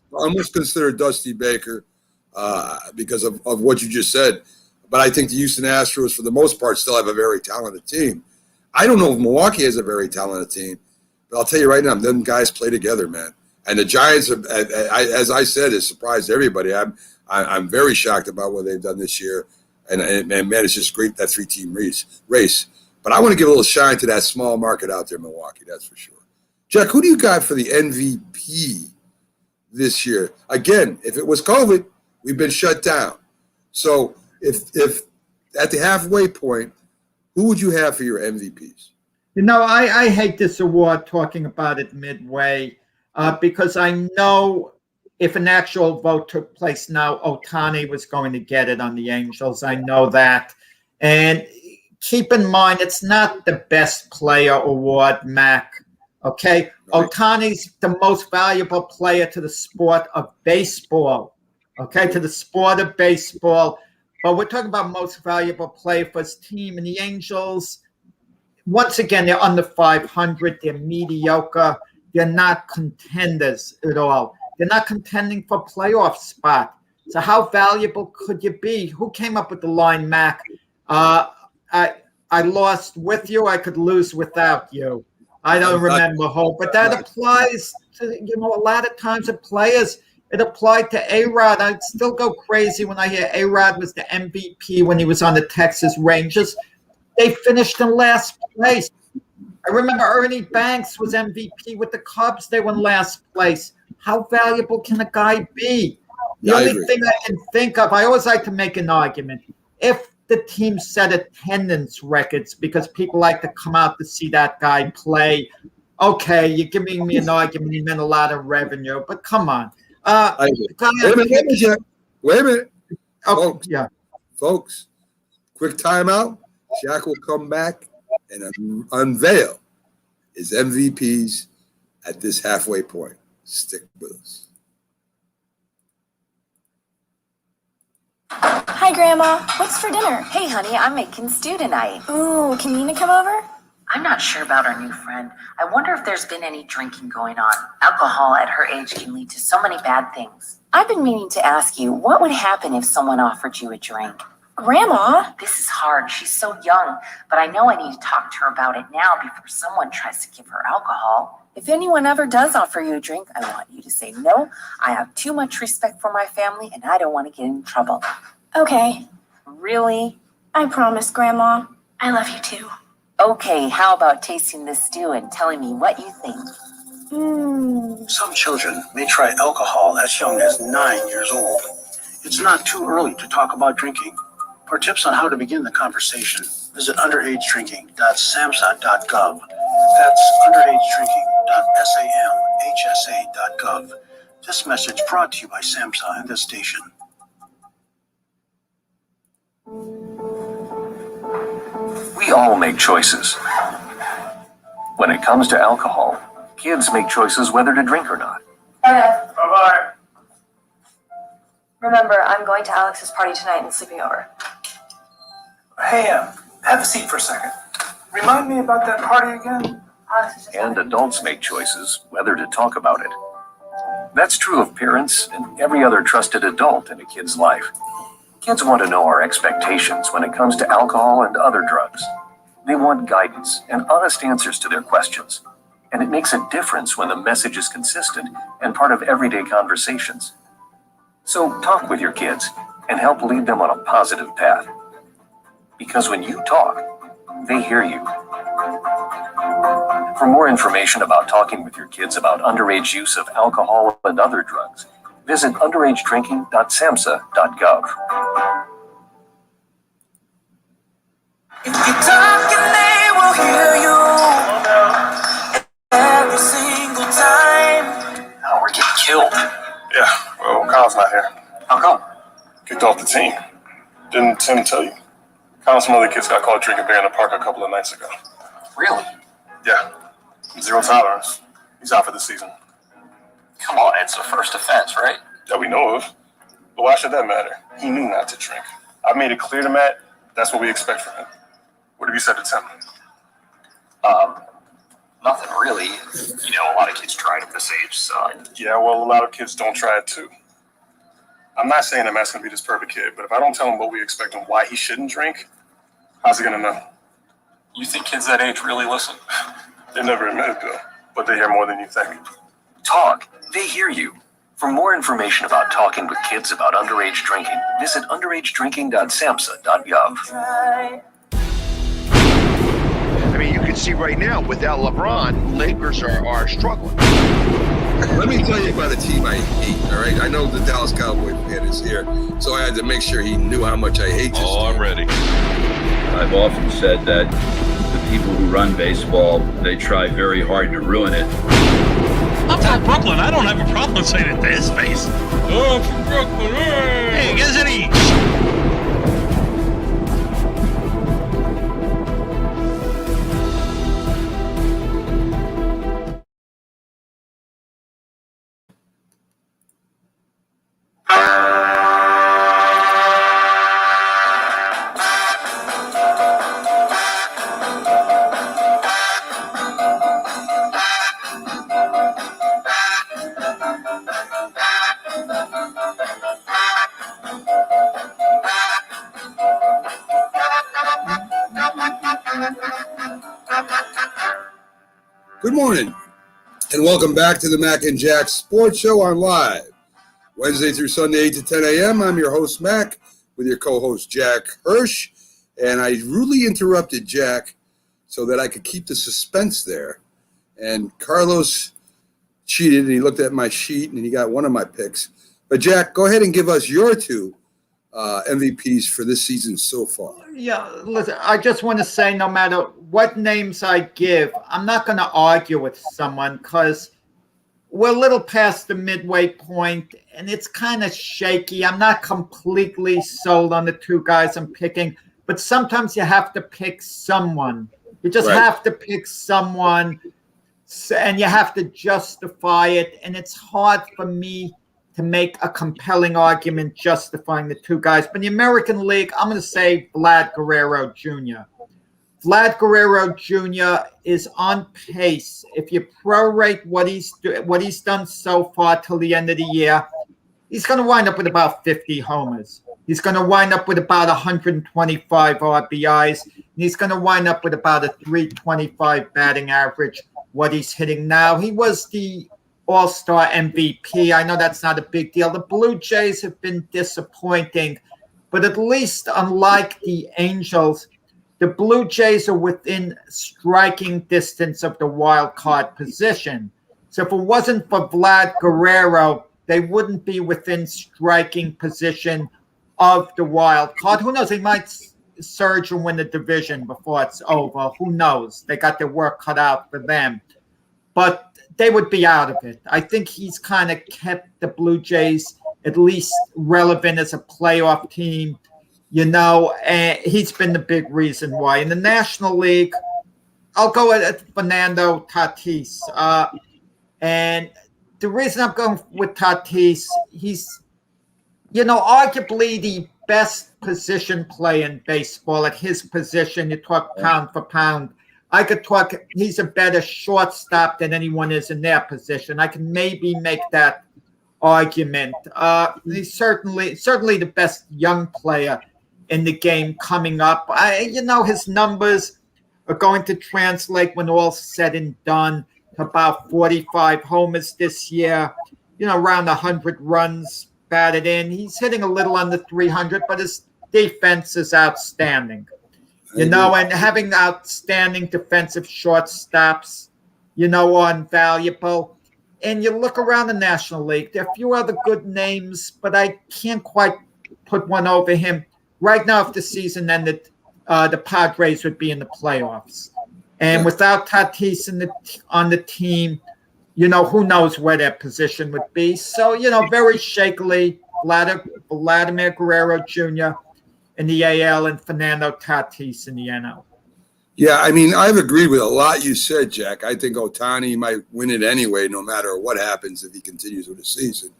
consider Dusty Baker because of what you just said. But I think the Houston Astros, for the most part, still have a very talented team. I don't know if Milwaukee has a very talented team, but I'll tell you right now, them guys play together, man. And the Giants, as I said, has surprised everybody. I'm very shocked about what they've done this year. And man, it's just great, that three-team race. But I want to give a little shine to that small market out there, Milwaukee, that's for sure. Jack, who do you got for the MVP this year? Again, if it was COVID, we've been shut down. So if at the halfway point, who would you have for your MVPs? You know, I hate this award talking about it midway because I know if an actual vote took place now, Ohtani was going to get it on the Angels. I know that. And keep in mind, it's not the best player award, Mac. Okay? Ohtani's the most valuable player to the sport of baseball. Okay? To the sport of baseball. But we're talking about most valuable player for his team. And the Angels, once again, they're under 500. They're mediocre. They're not contenders at all. They're not contending for playoff spot. So how valuable could you be? Who came up with the line, Mac? I lost with you. I could lose without you. I don't remember who, but that applies to, you know, a lot of times of players. It applied to A-Rod. I'd still go crazy when I hear A-Rod was the MVP when he was on the Texas Rangers. They finished in last place. I remember Ernie Banks was MVP with the Cubs. They were in last place. How valuable can a guy be? The only thing I can think of, I always like to make an argument. If the team set attendance records because people like to come out to see that guy play, okay, you're giving me an argument. He meant a lot of revenue, but come on. Wait a minute, Jack. Wait a minute. Oh, yeah. Folks, quick timeout. Jack will come back and unveil his MVPs at this halfway point. Stick with us. Hi, Grandma. What's for dinner? Hey, honey, I'm making stew tonight. Ooh, can Nina come over? I'm not sure about our new friend. I wonder if there's been any drinking going on. Alcohol at her age can lead to so many bad things. I've been meaning to ask you, what would happen if someone offered you a drink? Grandma? This is hard. She's so young, but I know I need to talk to her about it now before someone tries to give her alcohol. If anyone ever does offer you a drink, I want you to say no. I have too much respect for my family, and I don't want to get in trouble. Okay. Really? I promise, Grandma. I love you too. Okay, how about tasting this stew and telling me what you think? Some children may try alcohol as young as 9 years old. It's not too early to talk about drinking. For tips on how to begin the conversation, visit underagedrinking.samhsa.gov. That's underagedrinking.samhsa.gov. This message brought to you by SAMHSA and this station. We all make choices. When it comes to alcohol, kids make choices whether to drink or not. Bye-bye. Remember, I'm going to Alex's party tonight and sleeping over. Hey, Have a seat for a second. Remind me about that party again? And adults make choices whether to talk about it. That's true of parents and every other trusted adult in a kid's life. Kids want to know our expectations when it comes to alcohol and other drugs. They want guidance and honest answers to their questions. And it makes a difference when the message is consistent and part of everyday conversations. So talk with your kids and help lead them on a positive path. Because when you talk, they hear you. For more information about talking with your kids about underage use of alcohol and other drugs, visit underagedrinking.samhsa.gov. If you talk and they will hear you every single time. Oh, we're getting killed. Yeah, well, Kyle's not here. How come? Kicked off the team. Didn't Tim tell you? Kyle and some other kids got caught drinking beer in the park a couple of nights ago. Really? Yeah. Zero tolerance. He's out for the season. Come on, it's a first offense, right? That we know of. But why should that matter? He knew not to drink. I made it clear to Matt, that's what we expect from him. What have you said to Tim? Nothing really. You know, a lot of kids try it at this age, so. Yeah, well, a lot of kids don't try it too. I'm not saying that Matt's going to be this perfect kid, but if I don't tell him what we expect and why he shouldn't drink, how's he going to know? You think kids that age really listen? They never admit it, though, but they hear more than you think. Talk. They hear you. For more information about talking with kids about underage drinking, visit underagedrinking.samhsa.gov. I mean, you can see right now, without LeBron, Lakers are struggling. Let me tell you about a team I hate, all right? I know the Dallas Cowboy fan is here, so I had to make sure he knew how much I hate this team. I'm ready. I've often said that the people who run baseball, they try very hard to ruin it. I'm from Brooklyn. I don't have a problem saying it to his face. Oh, I'm from Brooklyn. Hey, get it each. Good morning, and welcome back to the Mac and Jack Sports Show on live. Wednesday through Sunday, 8 to 10 a.m. I'm your host, Mac, with your co-host, Jack Hirsch. And I rudely interrupted Jack so that I could keep the suspense there. And Carlos cheated, and he looked at my sheet, and he got one of my picks. But, Jack, go ahead and give us your two MVPs for this season so far. Yeah, listen, I just want to say no matter what names I give, I'm not going to argue with someone because we're a little past the midway point and it's kind of shaky. I'm not completely sold on the two guys I'm picking, but sometimes you have to pick someone. You just have to pick someone and you have to justify it. And it's hard for me to make a compelling argument justifying the two guys. But in the American League, I'm going to say Vlad Guerrero Jr. Vlad Guerrero Jr. is on pace. If you prorate what he's done so far till the end of the year, he's going to wind up with about 50 homers. He's going to wind up with about 125 RBIs. And he's going to wind up with about a 325 batting average, what he's hitting now. He was the All-Star MVP. I know that's not a big deal. The Blue Jays have been disappointing, but at least unlike the Angels, the Blue Jays are within striking distance of the wild card position. So if it wasn't for Vlad Guerrero, they wouldn't be within striking position of the wild card. Who knows? They might surge and win the division before it's over. Who knows? They got their work cut out for them. But they would be out of it. I think he's kind of kept the Blue Jays at least relevant as a playoff team. You know, he's been the big reason why. In the National League, I'll go at Fernando Tatis. And the reason I'm going with Tatis, he's, you know, arguably the best position play in baseball at his position. You talk pound for pound. I could talk, he's a better shortstop than anyone is in their position. I can maybe make that argument. He's certainly the best young player in the game coming up. His numbers are going to translate when all's said and done to about 45 homers this year, around 100 runs batted in. He's hitting a little under 300, but his defense is outstanding. And having outstanding defensive shortstops, are invaluable. And you look around the National League, there are a few other good names, but I can't quite put one over him. Right now, if the season ended, the Padres would be in the playoffs. And without Tatis on the team, who knows where their position would be. So, very shakily, Vladimir Guerrero Jr. in the AL and Fernando Tatis in the NL. Yeah, I've agreed with a lot you said, Jack. I think Ohtani might win it anyway, no matter what happens if he continues with the season.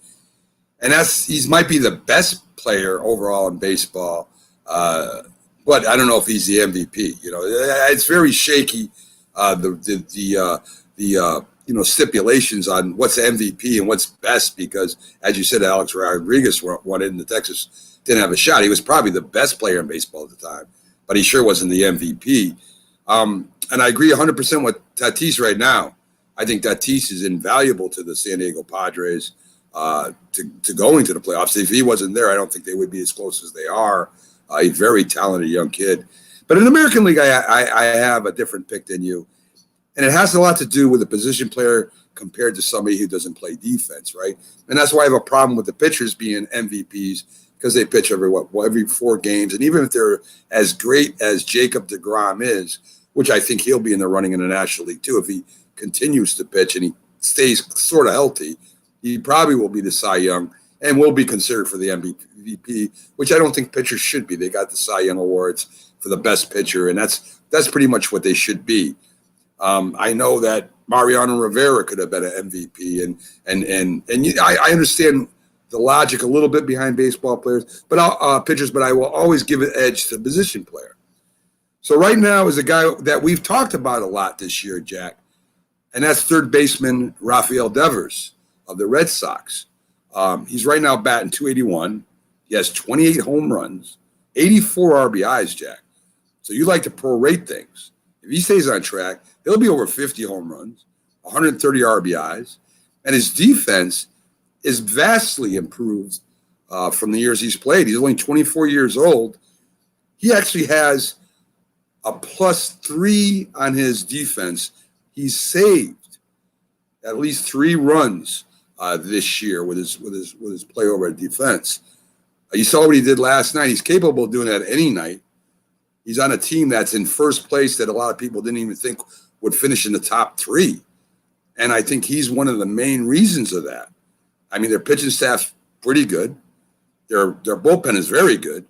And he might be the best player overall in baseball, but I don't know if he's the MVP. It's very shaky. The stipulations on what's MVP and what's best, because as you said, Alex Rodriguez won it, and the Texas didn't have a shot. He was probably the best player in baseball at the time, but he sure wasn't the MVP. And I agree 100% with Tatis right now. I think Tatis is invaluable to the San Diego Padres to going to the playoffs. If he wasn't there, I don't think they would be as close as they are. A very talented young kid. But in the American League, I have a different pick than you. And it has a lot to do with a position player compared to somebody who doesn't play defense, right? And that's why I have a problem with the pitchers being MVPs, because they pitch every 4 games. And even if they're as great as Jacob deGrom is, which I think he'll be in the running in the National League too, if he continues to pitch and he stays sort of healthy, he probably will be the Cy Young and will be considered for the MVP, which I don't think pitchers should be. They got the Cy Young awards for the best pitcher, and that's pretty much what they should be. I know that Mariano Rivera could have been an MVP, and I understand the logic a little bit behind baseball players, but pitchers. But I will always give an edge to the position player. So right now is a guy that we've talked about a lot this year, Jack, and that's third baseman Rafael Devers of the Red Sox. He's right now batting .281. He has 28 home runs, 84 RBIs, Jack. So you like to prorate things. If he stays on track, he'll be over 50 home runs, 130 RBIs, and his defense is vastly improved from the years he's played. He's only 24 years old. He actually has a +3 on his defense. He's saved at least 3 runs this year with his play over at defense. You saw what he did last night. He's capable of doing that any night. He's on a team that's in first place that a lot of people didn't even think would finish in the top 3. And I think he's one of the main reasons of that. Their pitching staff's pretty good. Their bullpen is very good.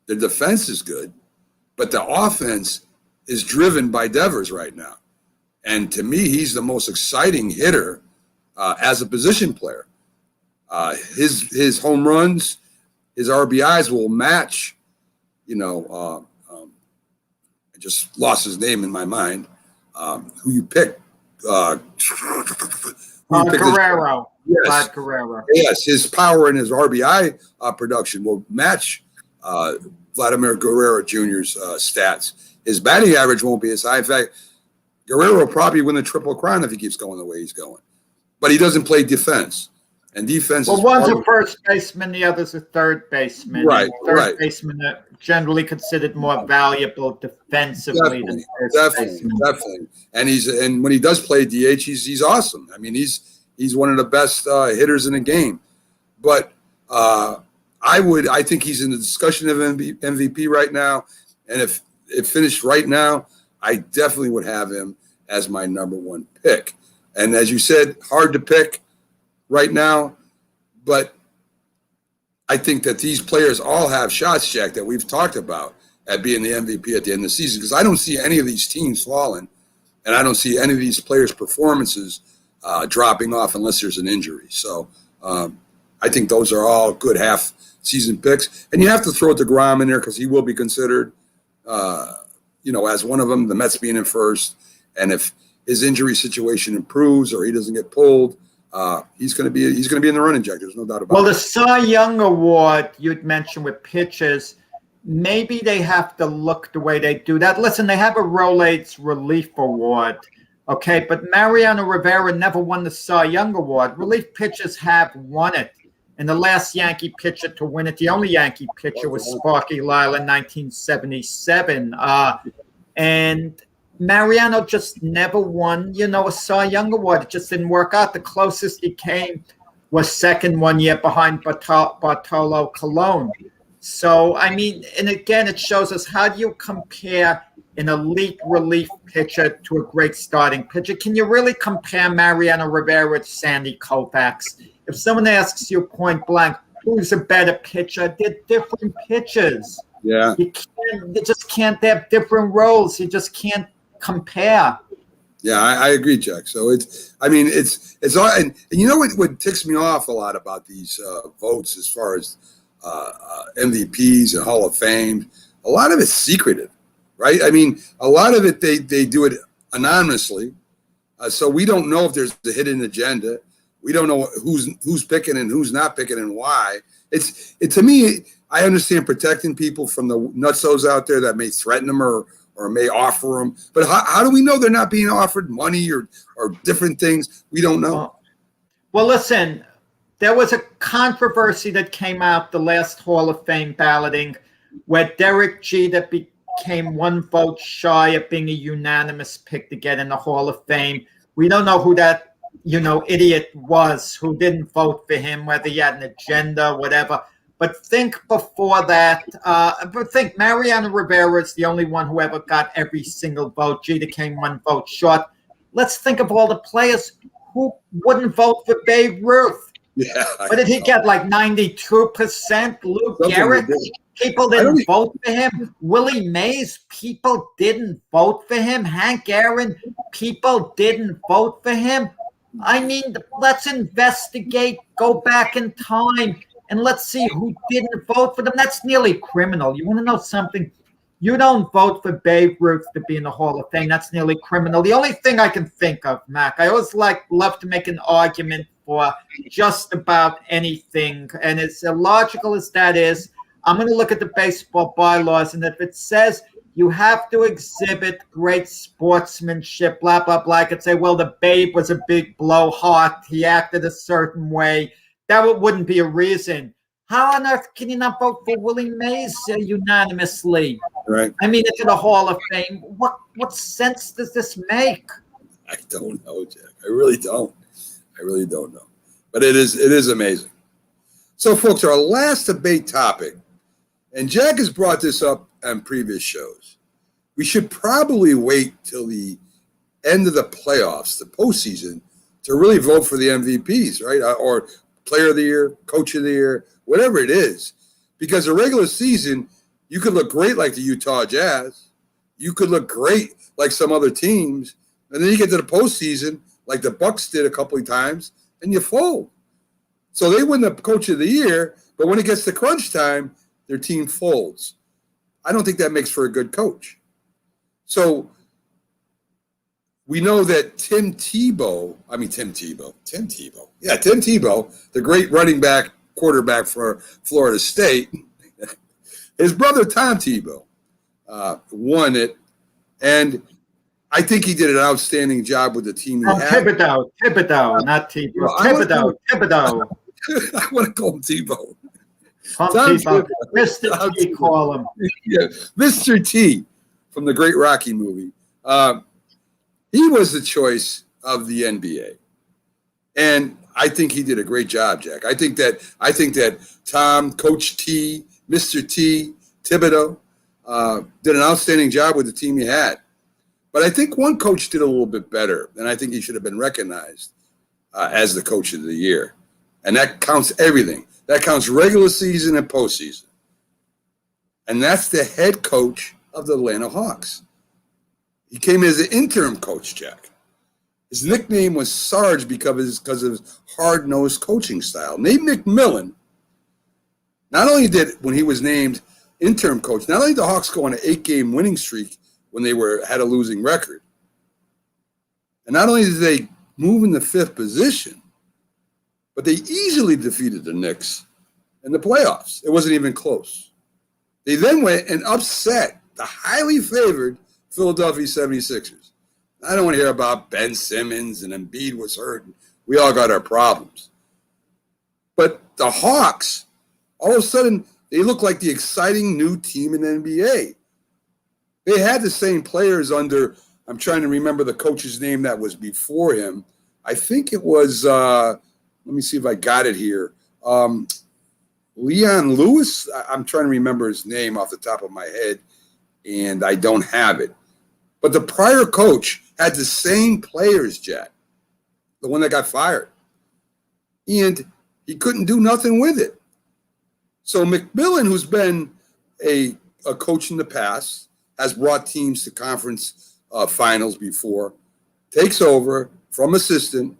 Their defense is good. But the offense is driven by Devers right now. And to me, he's the most exciting hitter as a position player. His home runs, his RBIs will match, I just lost his name in my mind. Who you picked? Guerrero. Yes. Guerrero. Yes, his power and his RBI production will match Vladimir Guerrero Jr.'s stats. His batting average won't be as high. In fact, Guerrero will probably win the Triple Crown if he keeps going the way he's going. But he doesn't play defense. And defense is one's a first baseman, the other's a third baseman. Right, third baseman are generally considered more valuable defensively than first baseman. Definitely. And when he does play DH, he's awesome. He's one of the best hitters in the game. But I think he's in the discussion of MVP right now. And if it finished right now, I definitely would have him as my number 1 pick. And as you said, hard to pick right now, but I think that these players all have shots, Jack, that we've talked about at being the MVP at the end of the season, because I don't see any of these teams falling, and I don't see any of these players' performances dropping off unless there's an injury. So I think those are all good half season picks. And you have to throw DeGrom in there because he will be considered, as one of them, the Mets being in first. And if his injury situation improves or he doesn't get pulled, he's going to be in the running, Jack. There's no doubt about it. Well, the Cy Young Award you'd mentioned with pitchers, maybe they have to look the way they do that. Listen, they have a Rolaids Relief Award, okay, but Mariano Rivera never won the Cy Young Award. Relief pitchers have won it. And the last Yankee pitcher to win it, the only Yankee pitcher, was Sparky Lyle in 1977. And Mariano just never won, a Cy Young Award. It just didn't work out. The closest he came was second 1 year behind Bartolo Colon. So, and again, it shows us, how do you compare an elite relief pitcher to a great starting pitcher? Can you really compare Mariano Rivera with Sandy Koufax? If someone asks you point blank, who's a better pitcher, they're different pitchers. Yeah. You just can't have different roles. You just can't compare. Yeah, I agree, Jack. So it's all, and you know what ticks me off a lot about these votes as far as MVPs and Hall of Fame, a lot of it's secretive, right? A lot of it, they do it anonymously. So we don't know if there's a hidden agenda. We don't know who's picking and who's not picking and why. It's to me, I understand protecting people from the nutsos out there that may threaten them or may offer them. But how do we know they're not being offered money or different things? We don't know. Well, listen, there was a controversy that came out the last Hall of Fame balloting where Derek Jeter became one vote shy of being a unanimous pick to get in the Hall of Fame. We don't know who that, idiot was who didn't vote for him, whether he had an agenda, whatever. But think before that, think Mariano Rivera is the only one who ever got every single vote. Jeter came one vote short. Let's think of all the players who wouldn't vote for Babe Ruth. Yeah. What did he get, like 92%? Lou Gehrig, people didn't vote for him. Willie Mays, people didn't vote for him. Hank Aaron, people didn't vote for him. Let's investigate, go back in time, and let's see who didn't vote for them. That's nearly criminal. You want to know something? You don't vote for Babe Ruth to be in the Hall of Fame. That's nearly criminal. The only thing I can think of, Mac, I always love to make an argument for just about anything. And as illogical as that is, I'm going to look at the baseball bylaws, and if it says you have to exhibit great sportsmanship, blah, blah, blah, I could say, well, the Babe was a big blowhard. He acted a certain way. That wouldn't be a reason. How on earth can you not vote for Willie Mays unanimously? Right. Into the Hall of Fame. What sense does this make? I don't know, Jack. I really don't know. But it is amazing. So, folks, our last debate topic, and Jack has brought this up on previous shows. We should probably wait till the end of the playoffs, the postseason, to really vote for the MVPs, right? Or Player of the Year, Coach of the Year, whatever it is. Because the regular season, you could look great like the Utah Jazz. You could look great like some other teams. And then you get to the postseason, like the Bucks did a couple of times, and you fold. So they win the Coach of the Year, but when it gets to crunch time, their team folds. I don't think that makes for a good coach. So we know that Tim Tebow, the great running back, quarterback for Florida State, his brother Tom Tebow won it, and I think he did an outstanding job with the team he had. Thibodeau, not Tebow. Thibodeau. I want to call him Tebow. Tom Tebow. Mr. T, call him. Yeah, Mr. T from the Great Rocky movie. He was the choice of the NBA. And I think he did a great job, Jack. I think that Tom, Coach T, Mr. T, Thibodeau did an outstanding job with the team he had. But I think one coach did a little bit better, and I think he should have been recognized as the Coach of the Year. And that counts everything. That counts regular season and postseason. And that's the head coach of the Atlanta Hawks. He came as an interim coach, Jack. His nickname was Sarge because of his hard-nosed coaching style. Nate McMillan Not only did, when he was named interim coach, not only did the Hawks go on an 8-game winning streak when they had a losing record, and not only did they move in the 5th position, but they easily defeated the Knicks in the playoffs. It wasn't even close. They then went and upset the highly favored Philadelphia 76ers. I don't want to hear about Ben Simmons and Embiid was hurt. We all got our problems. But the Hawks, all of a sudden, they look like the exciting new team in the NBA. They had the same players under, I'm trying to remember the coach's name that was before him. I think it was, let me see if I got it here. Leon Lewis. I'm trying to remember his name off the top of my head, and I don't have it. But the prior coach had the same players, Jack, the one that got fired. And he couldn't do nothing with it. So McMillan, who's been a coach in the past, has brought teams to conference finals before, takes over from assistant.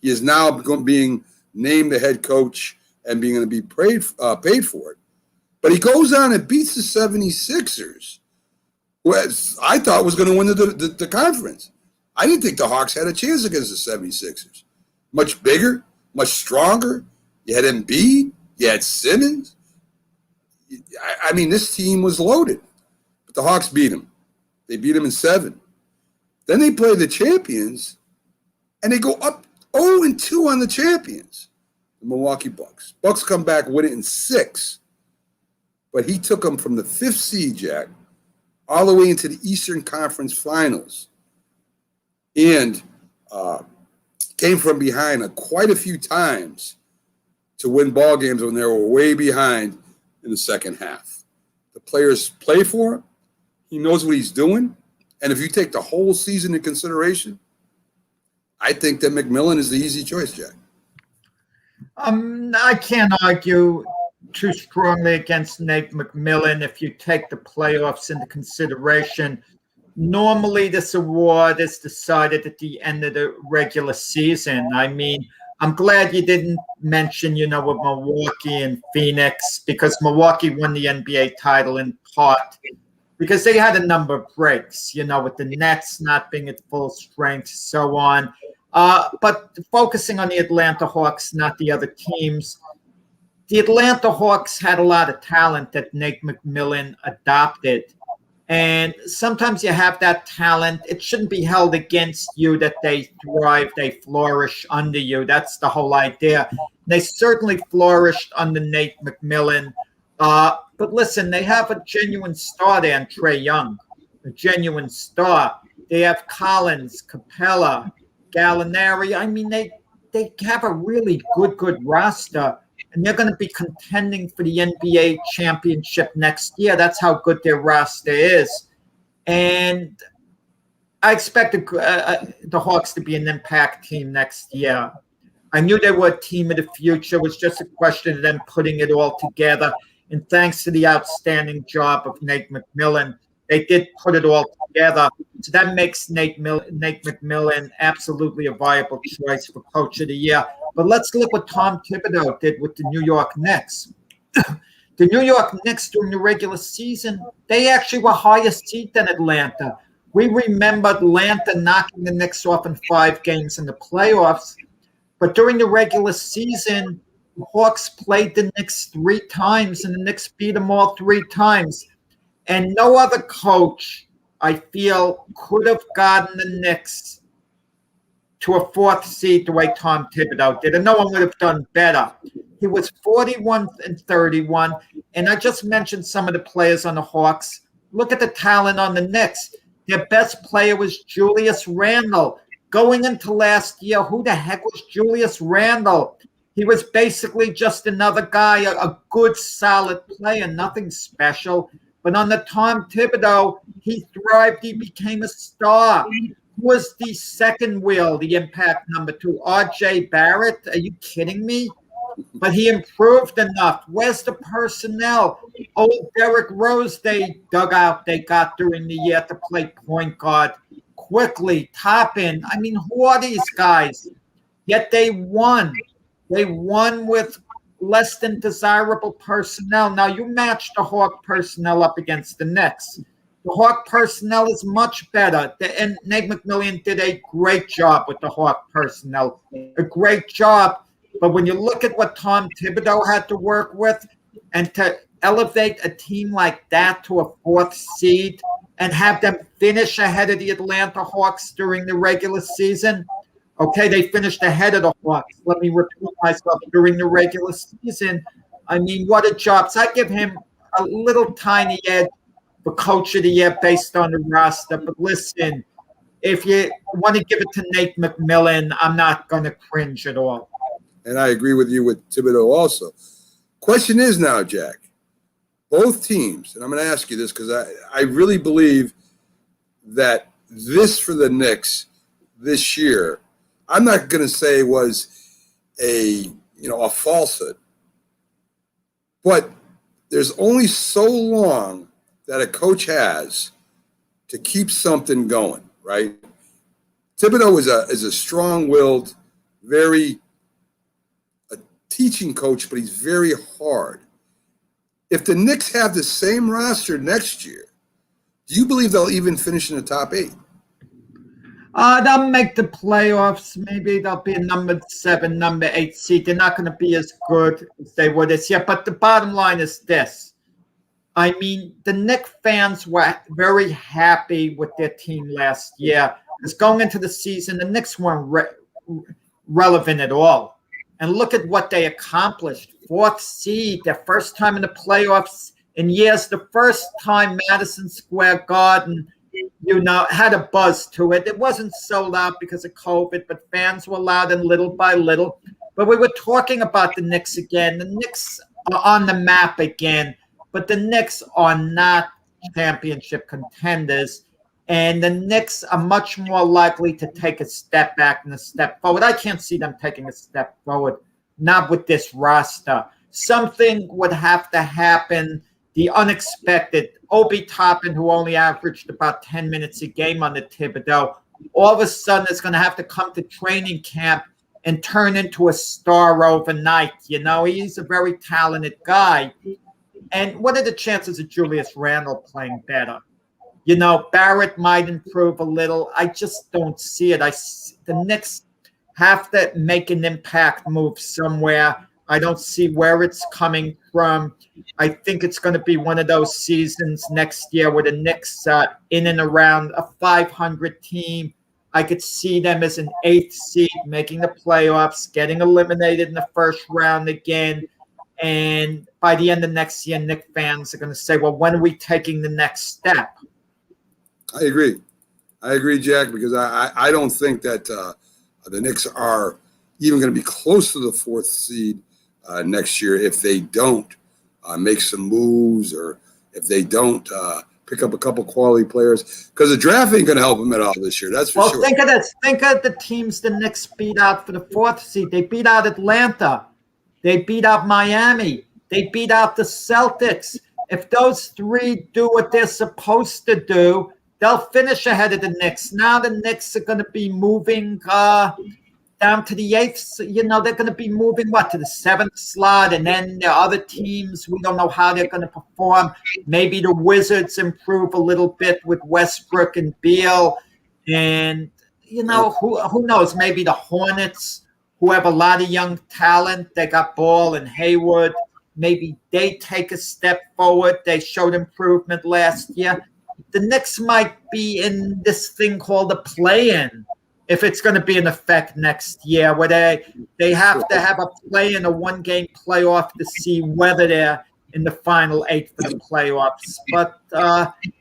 He is now being named the head coach and being going to be paid for it. But he goes on and beats the 76ers, who I thought was going to win the conference. I didn't think the Hawks had a chance against the 76ers. Much bigger, much stronger. You had Embiid. You had Simmons. I mean, this team was loaded. But the Hawks beat them. They beat them in 7. Then they play the champions, and they go up 0-2 on the champions, the Milwaukee Bucks. Bucks come back, win it in 6. But he took them from the 5th seed, Jack, all the way into the Eastern Conference Finals. And came from behind quite a few times to win ball games when they were way behind in the second half. The players play for him. He knows what he's doing. And if you take the whole season into consideration, I think that McMillan is the easy choice, Jack. I can't argue too strongly against Nate McMillan if you take the playoffs into consideration. Normally, this award is decided at the end of the regular season. I mean, I'm glad you didn't mention, with Milwaukee and Phoenix, because Milwaukee won the NBA title in part because they had a number of breaks, with the Nets not being at full strength, so on. But focusing on the Atlanta Hawks, not the other teams, the Atlanta Hawks had a lot of talent that Nate McMillan adopted. And sometimes you have that talent. It shouldn't be held against you that they thrive, they flourish under you. That's the whole idea. They certainly flourished under Nate McMillan. But listen, they have a genuine star there in Trae Young, a genuine star. They have Collins, Capella, Gallinari. I mean, they have a really good roster. And they're going to be contending for the NBA championship next year. That's how good their roster is. And I expect the Hawks to be an impact team next year. I knew they were a team of the future. It was just a question of them putting it all together. And thanks to the outstanding job of Nate McMillan, they did put it all together. So that makes Nate McMillan absolutely a viable choice for Coach of the Year. But let's look what Tom Thibodeau did with the New York Knicks. The New York Knicks during the regular season, they actually were higher seed than Atlanta. We remember Atlanta knocking the Knicks off in 5 games in the playoffs. But during the regular season, the Hawks played the Knicks 3 times, and the Knicks beat them all 3 times. And no other coach, I feel, could have gotten the Knicks to a 4th seed the way Tom Thibodeau did, and no one would have done better. He was 41-31, and I just mentioned some of the players on the Hawks. Look at the talent on the Knicks. Their best player was Julius Randle. Going into last year, who the heck was Julius Randle? He was basically just another guy, a good, solid player, nothing special. But under Tom Thibodeau, he thrived. He became a star. Who was the second wheel, the impact number 2? R.J. Barrett? Are you kidding me? But he improved enough. Where's the personnel? Old Derrick Rose they dug out, they got during the year to play point guard. Quickly, Toppin. I mean, who are these guys? Yet they won. They won with less than desirable personnel. Now, you match the Hawk personnel up against the Knicks. The Hawk personnel is much better. And Nate McMillan did a great job with the Hawk personnel. A great job. But when you look at what Tom Thibodeau had to work with, and to elevate a team like that to a 4th seed and have them finish ahead of the Atlanta Hawks during the regular season. Okay, they finished ahead of the Hawks. Let me repeat myself, during the regular season. I mean, what a job. So I give him a little tiny edge for Coach of the Year based on the roster. But listen, if you want to give it to Nate McMillan, I'm not going to cringe at all. And I agree with you with Thibodeau also. Question is now, Jack, both teams, and I'm going to ask you this because I really believe that this for the Knicks this year, I'm not going to say was a falsehood, but there's only so long that a coach has to keep something going, right? Thibodeau is a strong-willed, very teaching coach, but he's very hard. If the Knicks have the same roster next year, do you believe they'll even finish in the top 8? They'll make the playoffs. Maybe they'll be a number 7, number 8 seed. They're not going to be as good as they were this year. But the bottom line is this. I mean, the Knicks fans were very happy with their team last year. Because going into the season, the Knicks weren't relevant at all. And look at what they accomplished. 4th seed, their first time in the playoffs in years. The first time Madison Square Garden, had a buzz to it. It wasn't sold out because of COVID, but fans were allowed in little by little. But we were talking about the Knicks again. The Knicks are on the map again, but the Knicks are not championship contenders. And the Knicks are much more likely to take a step back than a step forward. I can't see them taking a step forward, not with this roster. Something would have to happen, the unexpected. Obi Toppin, who only averaged about 10 minutes a game under Thibodeau, all of a sudden is going to have to come to training camp and turn into a star overnight. He's a very talented guy. And what are the chances of Julius Randle playing better? Barrett might improve a little. I just don't see it. The Knicks have to make an impact move somewhere. I don't see where it's coming from. I think it's going to be one of those seasons next year where the Knicks are in and around a 500 team. I could see them as an 8th seed, making the playoffs, getting eliminated in the first round again. And by the end of next year, Knicks fans are going to say, well, when are we taking the next step? I agree, Jack, because I don't think that the Knicks are even going to be close to the 4th seed next year if they don't make some moves or if they don't pick up a couple quality players, because the draft ain't going to help them at all this year. That's for sure. Well, think of this. Think of the teams the Knicks beat out for the 4th seed. They beat out Atlanta. They beat out Miami. They beat out the Celtics. If those 3 do what they're supposed to do, they'll finish ahead of the Knicks. Now the Knicks are going to be moving down to the 8th. They're going to be moving, to the 7th slot. And then the other teams, we don't know how they're going to perform. Maybe the Wizards improve a little bit with Westbrook and Beal. And, who knows? Maybe the Hornets, who have a lot of young talent. They got Ball and Hayward. Maybe they take a step forward. They showed improvement last year. The Knicks might be in this thing called a play-in, if it's going to be in effect next year, where they have to have a play-in, a 1-game playoff to see whether they're in the final 8 for the playoffs. But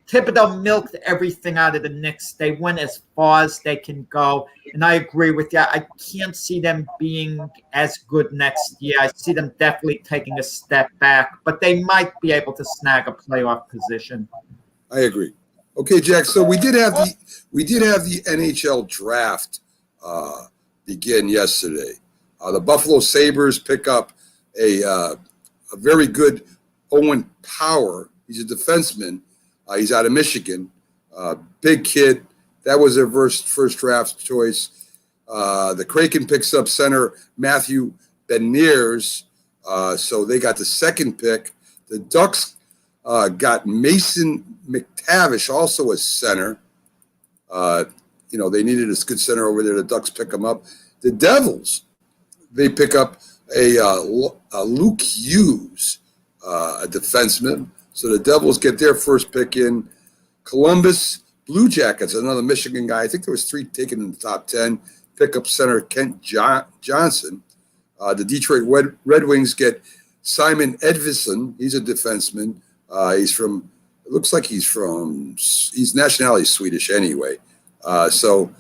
Thibodeau milked everything out of the Knicks. They went as far as they can go. And I agree with you. I can't see them being as good next year. I see them definitely taking a step back, but they might be able to snag a playoff position. I agree. Okay, Jack. So we did have the NHL draft begin yesterday. The Buffalo Sabres pick up a very good Owen Power. He's a defenseman. He's out of Michigan. Big kid. That was their first draft choice. The Kraken picks up center Matthew Beniers, So they got the second pick. The Ducks got Mason McTavish, also a center. They needed a good center over there. The Ducks pick him up. The Devils, they pick up a Luke Hughes, a defenseman. So the Devils get their first pick in. Columbus Blue Jackets, another Michigan guy. I think there was 3 taken in the top 10. Pick up center Kent Johnson. The Detroit Red Wings get Simon Edvinsson. He's a defenseman. He's nationality Swedish anyway. So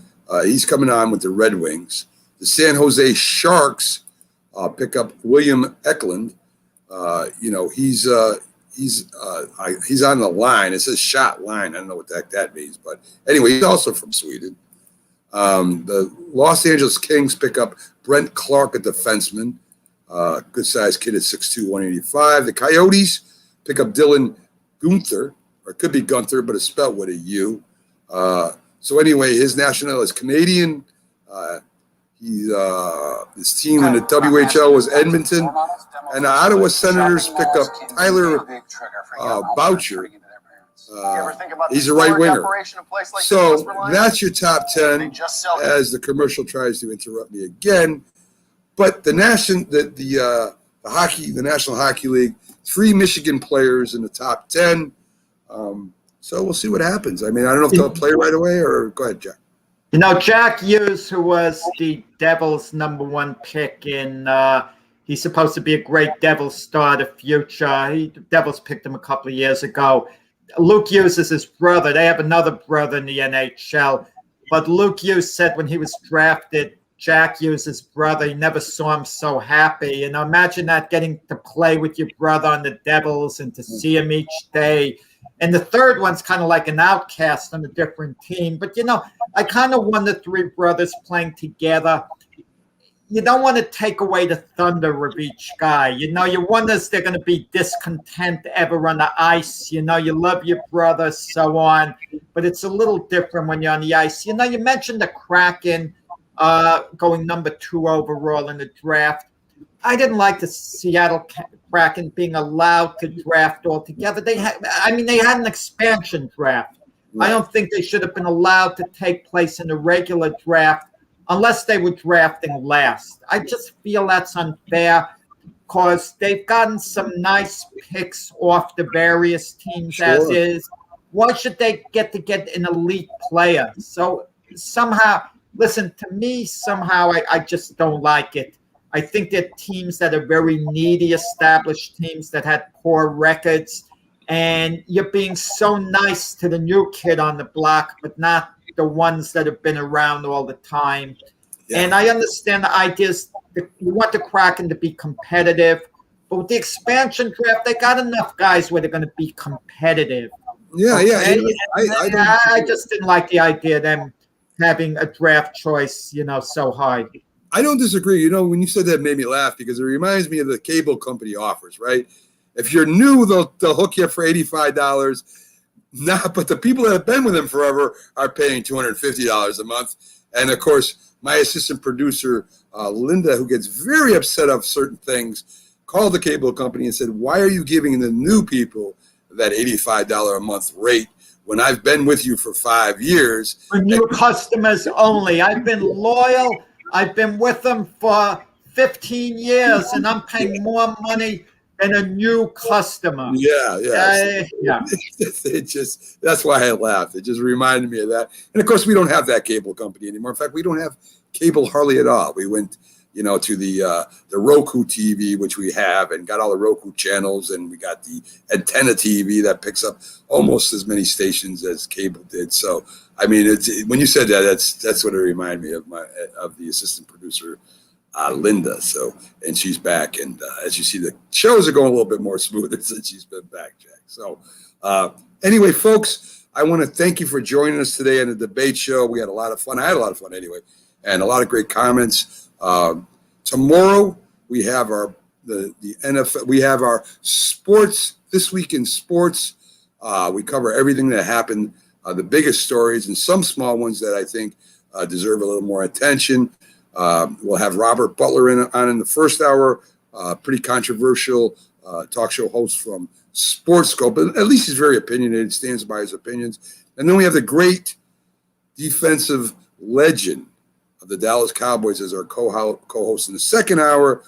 he's coming on with the Red Wings. The San Jose Sharks pick up William Eklund. He's on the line. It says shot line. I don't know what the heck that means, but anyway, he's also from Sweden. The Los Angeles Kings pick up Brent Clark, a defenseman, good sized kid at 6'2", 185. The Coyotes pick up Dylan Gunther, or it could be Gunther, but it's spelled with a U. So anyway, his nationality is Canadian. His team in the WHL was Edmonton, and the Ottawa Senators pick up Tyler Boucher. He's a right winger. So that's your top 10 as the commercial tries to interrupt me again. But the National Hockey League, 3 Michigan players in the top 10. So we'll see what happens. I mean, I don't know if they'll play right away or go ahead, Jack. Jack Hughes, who was the Devils' #1 pick he's supposed to be a great Devils star of the future. The Devils picked him a couple of years ago. Luke Hughes is his brother. They have another brother in the NHL. But Luke Hughes said when he was drafted, Jack Hughes, his brother, he never saw him so happy. Imagine that, getting to play with your brother on the Devils and to see him each day. And the third one's kind of like an outcast on a different team. But, I kind of want the 3 brothers playing together. You don't want to take away the thunder of each guy. You wonder if they're going to be discontent ever on the ice. You love your brother, so on. But it's a little different when you're on the ice. You mentioned the Kraken going #2 overall in the draft. I didn't like the Seattle Kraken being allowed to draft altogether. They had an expansion draft. Right. I don't think they should have been allowed to take place in the regular draft unless they were drafting last. I just feel that's unfair because they've gotten some nice picks off the various teams as is. Why should they get an elite player? So somehow, listen, to me, I just don't like it. I think they're teams that are very needy, established teams that had poor records. And you're being so nice to the new kid on the block, but not the ones that have been around all the time. Yeah. And I understand the ideas. You want the Kraken to be competitive. But with the expansion draft, they got enough guys where they're going to be competitive. Yeah, okay? I just didn't like the idea of them having a draft choice, so high. I don't disagree. When you said that, it made me laugh because it reminds me of the cable company offers, right? If you're new, they'll hook you up for $85. But the people that have been with them forever are paying $250 a month. And of course, my assistant producer, Linda, who gets very upset of certain things, called the cable company and said, "Why are you giving the new people that $85 a month rate when I've been with you for 5 years?" For new customers only. I've been loyal. I've been with them for 15 years, and I'm paying more money than a new customer. Yeah. That's why I laughed. It just reminded me of that. And of course, we don't have that cable company anymore. In fact, we don't have cable hardly at all. We went, to the Roku TV, which we have, and got all the Roku channels, and we got the antenna TV that picks up almost as many stations as cable did. So, I mean, when you said that, that's what it reminded me of the assistant producer, Linda. So, and she's back, and as you see, the shows are going a little bit more smoother since she's been back, Jack. So, anyway, folks, I want to thank you for joining us today on the debate show. We had a lot of fun. I had a lot of fun anyway, and a lot of great comments. Tomorrow we have the NFL. We have our sports this week in sports. We cover everything that happened, the biggest stories and some small ones that I think deserve a little more attention. We'll have Robert Butler on in the first hour. pretty controversial talk show host from Sports Scope, but at least he's very opinionated, stands by his opinions. And then we have the great defensive legend of the Dallas Cowboys as our co-host in the second hour,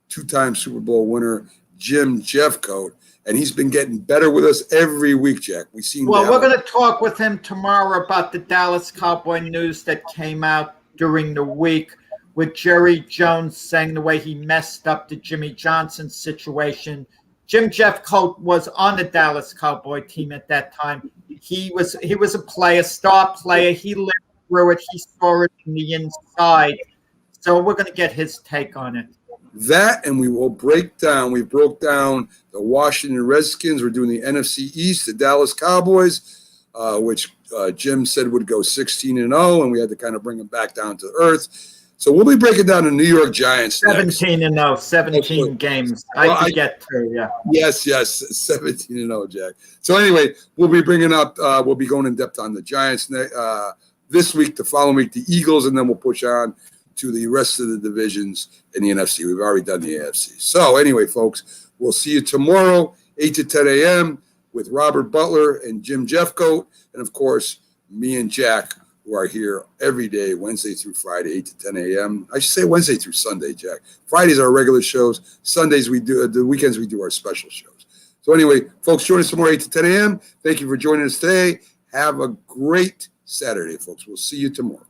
two-time Super Bowl winner, Jim Jeffcoat. And he's been getting better with us every week, Jack. We've seen. Well, we're going to talk with him tomorrow about the Dallas Cowboy news that came out during the week with Jerry Jones saying the way he messed up the Jimmy Johnson situation. Jim Jeffcoat was on the Dallas Cowboy team at that time. He was a player, star player. He lived through it. He saw it from the inside. So we're going to get his take on it. That, and we will break down. We broke down the Washington Redskins. We're doing the NFC East, the Dallas Cowboys, which Jim said would go 16-0, and we had to kind of bring them back down to earth. So we'll be breaking down the New York Giants. 17-0, 17 games. I forget too, yeah. Yes, 17-0, Jack. So anyway, we'll be bringing up. We'll be going in depth on the Giants this week, the following week, the Eagles, and then we'll push on to the rest of the divisions in the NFC. We've already done the AFC. So anyway, folks, we'll see you tomorrow, 8 to 10 a.m. with Robert Butler and Jim Jeffcoat, and of course, me and Jack, who are here every day, Wednesday through Friday, 8 to 10 a.m. I should say Wednesday through Sunday, Jack. Fridays are our regular shows. Sundays we do, the weekends we do our special shows. So anyway, folks, join us tomorrow, 8 to 10 a.m. Thank you for joining us today. Have a great Saturday, folks. We'll see you tomorrow.